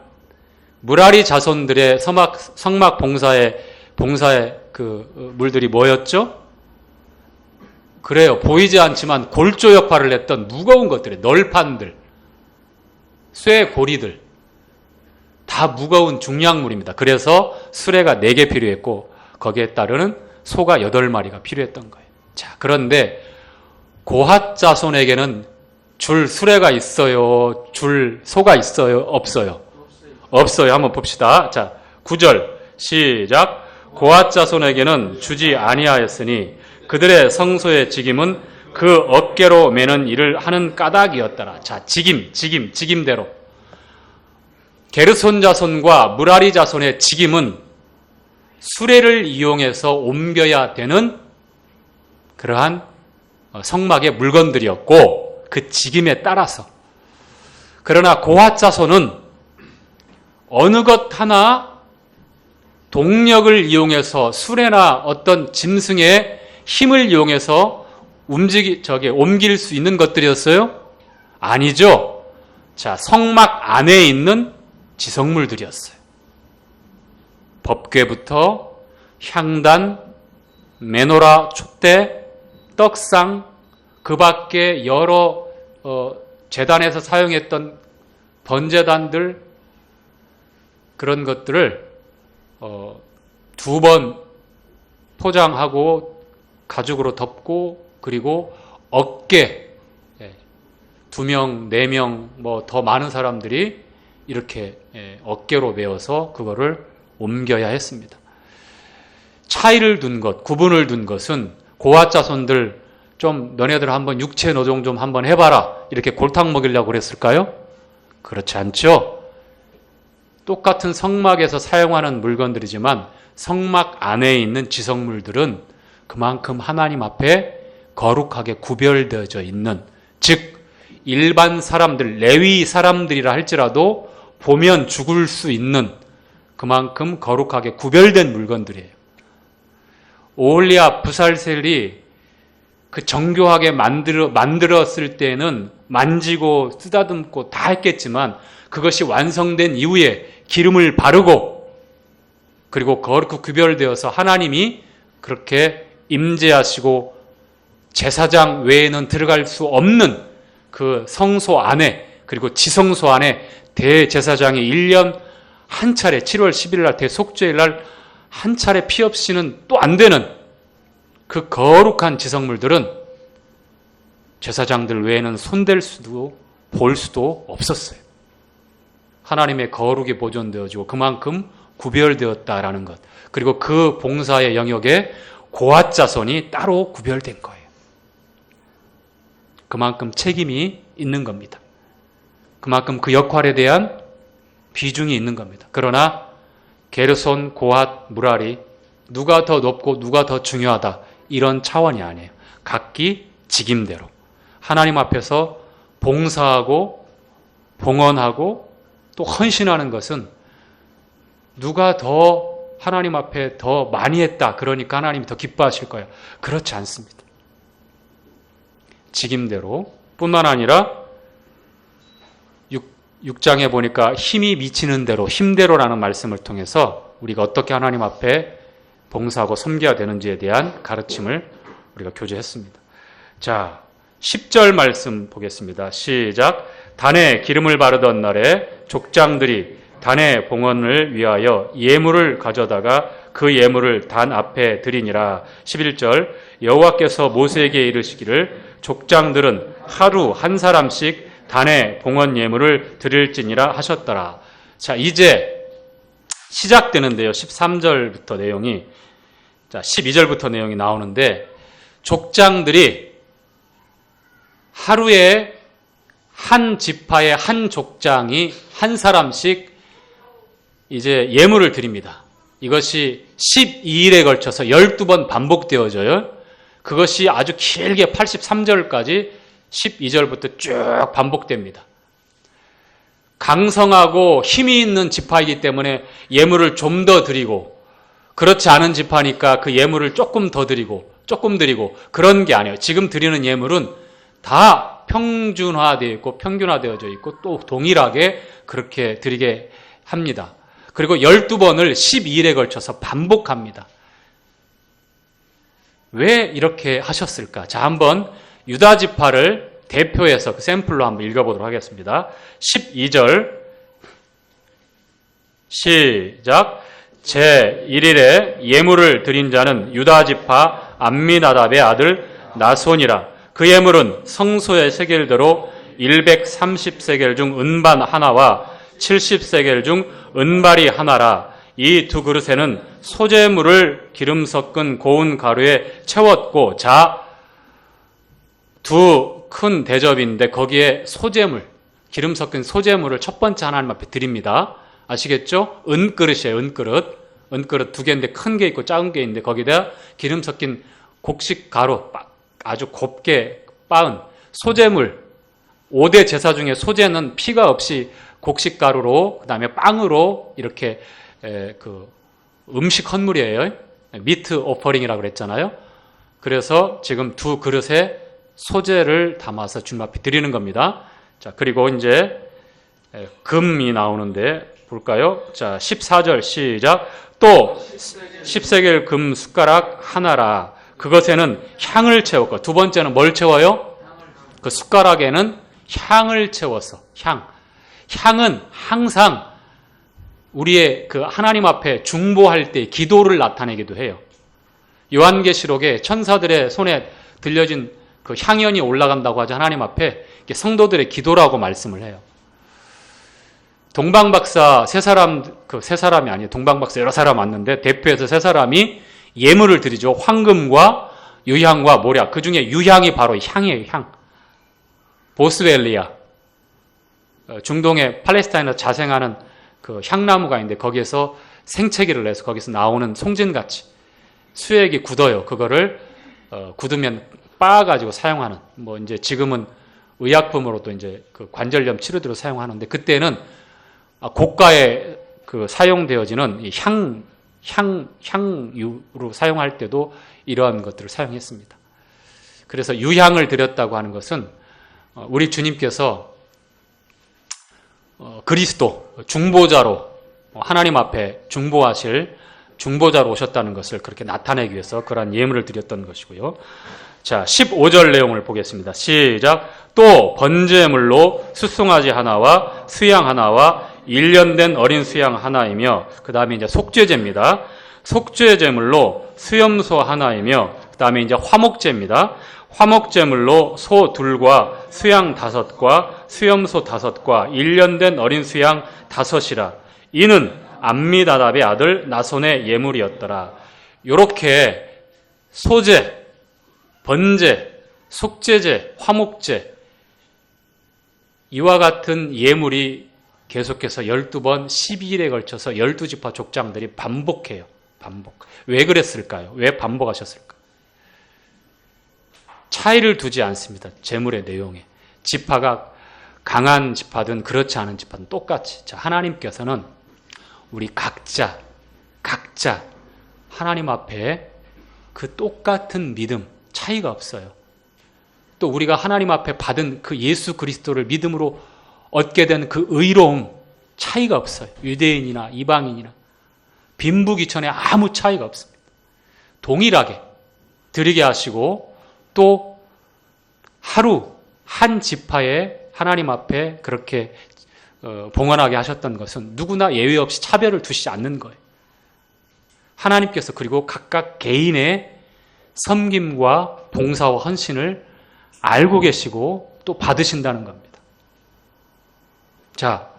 무라리 자손들의 성막 봉사의 그 물들이 뭐였죠? 그래요. 보이지 않지만 골조 역할을 했던 무거운 것들이 널판들, 쇠 고리들 다 무거운 중량물입니다. 그래서 수레가 4개 필요했고 거기에 따르는 소가 8마리가 필요했던 거예요. 자, 그런데 고핫 자손에게는 줄 수레가 있어요? 줄 소가 있어요? 없어요? 없어요. 한번 봅시다. 자, 9절 시작. 고핫 자손에게는 주지 아니하였으니 그들의 성소의 직임은 그 어깨로 매는 일을 하는 까닭이었더라. 자, 직임대로. 게르손 자손과 무라리 자손의 직임은 수레를 이용해서 옮겨야 되는 그러한 성막의 물건들이었고 그 직임에 따라서. 그러나 고핫 자손은 어느 것 하나 동력을 이용해서 수레나 어떤 짐승의 힘을 이용해서 옮길 수 있는 것들이었어요? 아니죠. 자, 성막 안에 있는 지성물들이었어요. 법궤부터 향단, 메노라, 촛대, 떡상, 그 밖에 여러 제단에서 사용했던 번제단들 그런 것들을 2번 포장하고 가죽으로 덮고 그리고 어깨 2명, 4명 뭐 더 많은 사람들이 이렇게 어깨로 메어서 그거를 옮겨야 했습니다. 차이를 둔 것, 구분을 둔 것은 고핫 자손들 좀 너네들 한번 육체 노동 좀 한번 해봐라 이렇게 골탕 먹이려고 그랬을까요? 그렇지 않죠. 똑같은 성막에서 사용하는 물건들이지만 성막 안에 있는 지성물들은 그만큼 하나님 앞에 거룩하게 구별되어져 있는, 즉 일반 사람들, 레위 사람들이라 할지라도 보면 죽을 수 있는 그만큼 거룩하게 구별된 물건들이에요. 오홀리압 부살셀이 그 정교하게 만들었을 때는 만지고 쓰다듬고 다 했겠지만 그것이 완성된 이후에 기름을 바르고 그리고 거룩히 구별되어서 하나님이 그렇게 임재하시고 제사장 외에는 들어갈 수 없는 그 성소 안에 그리고 지성소 안에 대제사장이 1년 한 차례 7월 10일 날 대속죄일 날 한 차례 피 없이는 또 안 되는 그 거룩한 지성물들은 제사장들 외에는 손댈 수도 볼 수도 없었어요. 하나님의 거룩이 보존되어지고 그만큼 구별되었다라는 것. 그리고 그 봉사의 영역에 고핫 자손이 따로 구별된 거예요. 그만큼 책임이 있는 겁니다. 그만큼 그 역할에 대한 비중이 있는 겁니다. 그러나 게르손, 고핫, 무라리 누가 더 높고 누가 더 중요하다 이런 차원이 아니에요. 각기 직임대로 하나님 앞에서 봉사하고 봉헌하고 또 헌신하는 것은 누가 더 하나님 앞에 더 많이 했다 그러니까 하나님이 더 기뻐하실 거예요. 그렇지 않습니다. 직임대로 뿐만 아니라 6장에 보니까 힘이 미치는 대로 힘대로라는 말씀을 통해서 우리가 어떻게 하나님 앞에 봉사하고 섬겨야 되는지에 대한 가르침을 우리가 교제했습니다. 자, 10절 말씀 보겠습니다. 시작. 단에 기름을 바르던 날에 족장들이 단의 봉헌을 위하여 예물을 가져다가 그 예물을 단 앞에 드리니라. 11절 여호와께서 모세에게 이르시기를 족장들은 하루 한 사람씩 단의 봉헌 예물을 드릴지니라 하셨더라. 자, 이제 시작되는데요. 13절부터 내용이, 자, 12절부터 내용이 나오는데, 족장들이 하루에 한 지파의 한 족장이 한 사람씩 이제 예물을 드립니다. 이것이 12일에 걸쳐서 12번 반복되어져요. 그것이 아주 길게 83절까지 12절부터 쭉 반복됩니다. 강성하고 힘이 있는 지파이기 때문에 예물을 좀 더 드리고, 그렇지 않은 지파니까 그 예물을 조금 더 드리고 조금 드리고, 그런 게 아니에요. 지금 드리는 예물은 다 평준화되어 있고 평균화되어져 있고 또 동일하게 그렇게 드리게 합니다. 그리고 12번을 12일에 걸쳐서 반복합니다. 왜 이렇게 하셨을까? 자, 한번 유다 지파를 대표해서 그 샘플로 한번 읽어보도록 하겠습니다. 12절 시작. 제1일에 예물을 드린 자는 유다 지파 암미나답의 아들 나손이라. 그 예물은 성소의 세겔대로 130세겔 중 은반 하나와 70세겔 중 은발이 하나라. 이 두 그릇에는 소재물을 기름 섞은 고운 가루에 채웠고, 자, 두 큰 대접인데 거기에 소재물, 기름 섞인 소재물을 첫 번째 하나님 앞에 드립니다. 아시겠죠? 은그릇이에요. 은그릇 두 개인데 큰 게 있고 작은 게 있는데 거기다 기름 섞인 곡식 가루, 아주 곱게 빻은 소재물, 5대 제사 중에 소재는 피가 없이 곡식 가루로, 그 다음에 빵으로 이렇게 그 음식 헌물이에요. 미트 오퍼링이라고 그랬잖아요. 그래서 지금 두 그릇에 소재를 담아서 주님 앞에 드리는 겁니다. 자, 그리고 이제 금이 나오는데 볼까요? 자, 14절 시작. 또 10세겔 금 숟가락 하나라. 그것에는 향을 채웠고, 두 번째는 뭘 채워요? 그 숟가락에는 향을 채워서, 향은 항상 우리의 그 하나님 앞에 중보할 때 기도를 나타내기도 해요. 요한계시록에 천사들의 손에 들려진 그 향연이 올라간다고 하죠. 하나님 앞에 성도들의 기도라고 말씀을 해요. 동방박사 세 사람이 아니에요. 동방박사 여러 사람 왔는데 대표해서 세 사람이 예물을 드리죠. 황금과 유향과 모략. 그 중에 유향이 바로 향이에요. 향. 보스웰리아. 중동의 팔레스타인에서 자생하는 그 향나무가 있는데 거기에서 생채기를 내서 거기서 나오는 송진같이 수액이 굳어요. 그거를 굳으면 빻아가지고 사용하는, 뭐 이제 지금은 의약품으로도 이제 그 관절염 치료제로 사용하는데, 그때는 고가에 그 사용되어지는 이 향유로 사용할 때도 이러한 것들을 사용했습니다. 그래서 유향을 드렸다고 하는 것은 우리 주님께서 그리스도 중보자로 하나님 앞에 중보하실 중보자로 오셨다는 것을 그렇게 나타내기 위해서 그러한 예물을 드렸던 것이고요. 자, 15절 내용을 보겠습니다. 시작. 또 번제물로 숫송아지 하나와 수양 하나와 1년 된 어린 수양 하나이며, 그 다음에 이제 속죄제입니다. 속죄제물로 수염소 하나이며, 그 다음에 이제 화목제입니다. 화목제물로 소 둘과 수양 5과 수염소 5과 1년 된 어린 수양 5이라. 이는 암미나답의 아들 나손의 예물이었더라. 요렇게 소제, 번제, 속죄제, 화목제, 이와 같은 예물이 계속해서 12번 12일에 걸쳐서 12지파 족장들이 반복해요. 왜 그랬을까요? 왜 반복하셨을까요? 차이를 두지 않습니다. 제물의 내용에. 지파가 강한 지파든 그렇지 않은 지파든 똑같이. 자, 하나님께서는 우리 각자 하나님 앞에 그 똑같은 믿음, 차이가 없어요. 또 우리가 하나님 앞에 받은 그 예수 그리스도를 믿음으로 얻게 된 그 의로움, 차이가 없어요. 유대인이나 이방인이나 빈부귀천에 아무 차이가 없습니다. 동일하게 드리게 하시고, 또 하루 한 지파에 하나님 앞에 그렇게 봉헌하게 하셨던 것은 누구나 예외 없이 차별을 두시지 않는 거예요. 하나님께서 그리고 각각 개인의 섬김과 봉사와 헌신을 알고 계시고 또 받으신다는 겁니다. 자,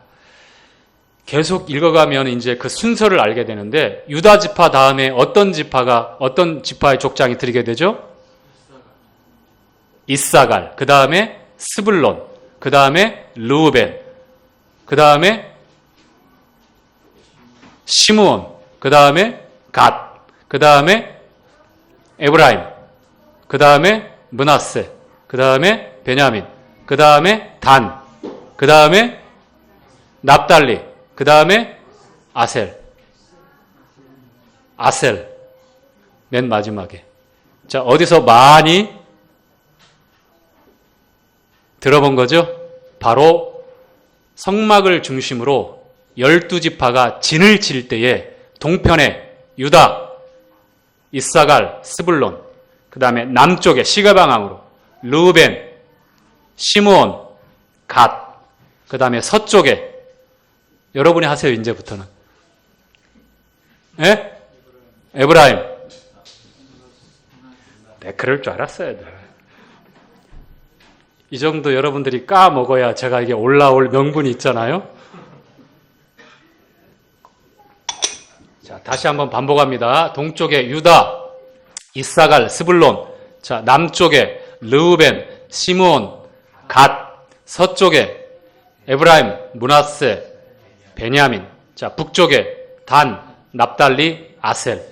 계속 읽어가면 이제 그 순서를 알게 되는데 유다 지파 다음에 어떤 지파의 족장이 들게 되죠? 이사갈, 그 다음에 스불론, 그 다음에 르우벤, 그 다음에 시므온, 그 다음에 갓, 그 다음에 에브라임, 그 다음에 므낫세, 그 다음에 베냐민, 그 다음에 단, 그 다음에 납달리, 그 다음에 아셀, 맨 마지막에. 자, 어디서 많이 들어본 거죠? 바로 성막을 중심으로 12지파가 진을 칠 때에 동편에 유다, 이사갈, 스불론, 그 다음에 남쪽에 시가방향으로 르우벤, 시므온, 갓, 그 다음에 서쪽에 여러분이 하세요. 이제부터는. 예? 에브라임. 네, 그럴 줄 알았어요. 이 정도 여러분들이 까먹어야 제가 이게 올라올 명분이 있잖아요. 자, 다시 한번 반복합니다. 동쪽에 유다, 이사갈, 스불론. 자, 남쪽에 르우벤, 시므온, 갓. 서쪽에 에브라임, 므낫세, 베냐민. 자, 북쪽에 단, 납달리, 아셀.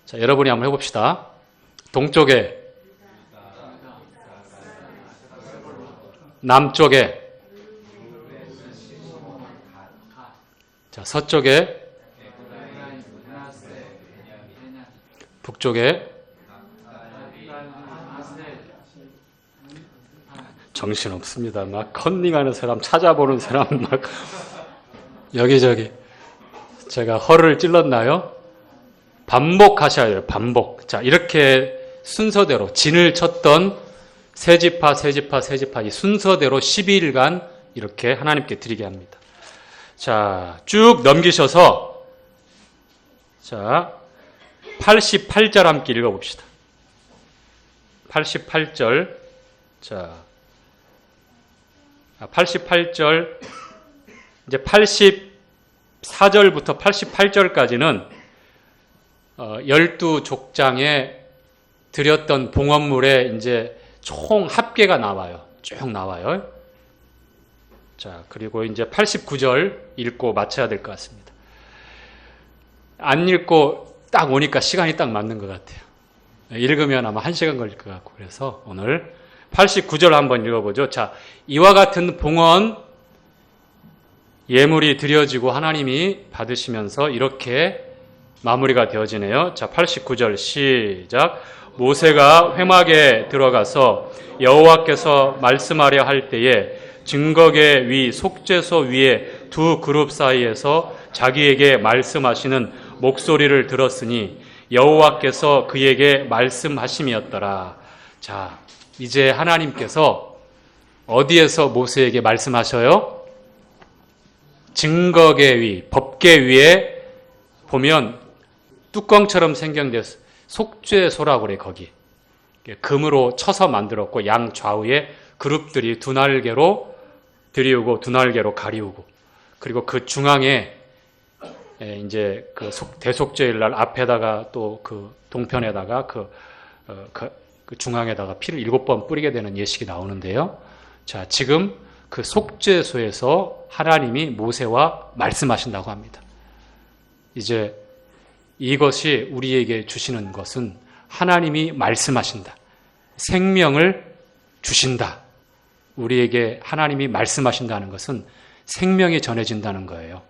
자, 여러분이 한번 해봅시다. 동쪽에, 남쪽에, 자, 서쪽에, 북쪽에, 정신없습니다. 막 컨닝하는 사람, 찾아보는 사람, 막 여기저기. 제가 허를 찔렀나요? 반복하셔야 돼요. 반복. 자, 이렇게 순서대로 진을 쳤던 세 지파 이 순서대로 12일간 이렇게 하나님께 드리게 합니다. 자, 쭉 넘기셔서 자, 88절 함께 읽어봅시다. 88절. 자, 88절. 이제 84절부터 88절까지는 12족장에 드렸던 봉헌물에 이제 총 합계가 나와요. 쭉 나와요. 자, 그리고 이제 89절 읽고 마쳐야 될 것 같습니다. 안 읽고 딱 오니까 시간이 딱 맞는 것 같아요. 읽으면 아마 1시간 걸릴 것 같고, 그래서 오늘 89절 한번 읽어보죠. 자, 이와 같은 봉헌 예물이 드려지고 하나님이 받으시면서 이렇게 마무리가 되어지네요. 자, 89절 시작. 모세가 회막에 들어가서 여호와께서 말씀하려 할 때에 증거계 위 속죄소 위에 두 그룹 사이에서 자기에게 말씀하시는 목소리를 들었으니 여호와께서 그에게 말씀하심이었더라. 자, 이제 하나님께서 어디에서 모세에게 말씀하셔요? 증거계 위, 법계 위에 보면 뚜껑처럼 생겨서 속죄소라고 그래. 거기 금으로 쳐서 만들었고 양 좌우에 그룹들이 두 날개로 들이우고 두 날개로 가리우고, 그리고 그 중앙에 이제 그 대속죄일 날 앞에다가 또 그 동편에다가 그 중앙에다가 피를 7번 뿌리게 되는 예식이 나오는데요. 자, 지금 그 속죄소에서 하나님이 모세와 말씀하신다고 합니다. 이제 이것이 우리에게 주시는 것은 하나님이 말씀하신다. 생명을 주신다. 우리에게 하나님이 말씀하신다는 것은 생명이 전해진다는 거예요.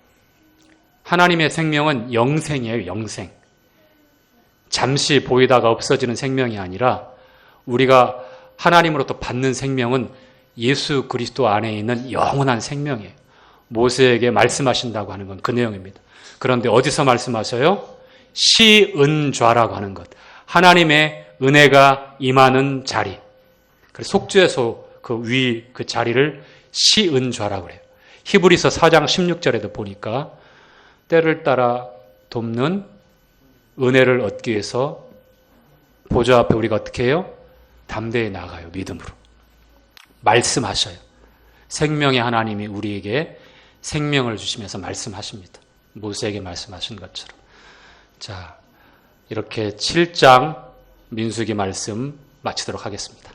하나님의 생명은 영생이에요. 영생. 잠시 보이다가 없어지는 생명이 아니라 우리가 하나님으로부터 받는 생명은 예수 그리스도 안에 있는 영원한 생명이에요. 모세에게 말씀하신다고 하는 건 그 내용입니다. 그런데 어디서 말씀하셔요? 시은좌라고 하는 것. 하나님의 은혜가 임하는 자리. 속죄소 그 위 그 자리를 시은좌라고 그래요. 히브리서 4장 16절에도 보니까 때를 따라 돕는 은혜를 얻기 위해서 보좌 앞에 우리가 어떻게 해요? 담대히 나가요. 믿음으로. 말씀하셔요. 생명의 하나님이 우리에게 생명을 주시면서 말씀하십니다. 모세에게 말씀하신 것처럼. 자, 이렇게 7장 민수기 말씀 마치도록 하겠습니다.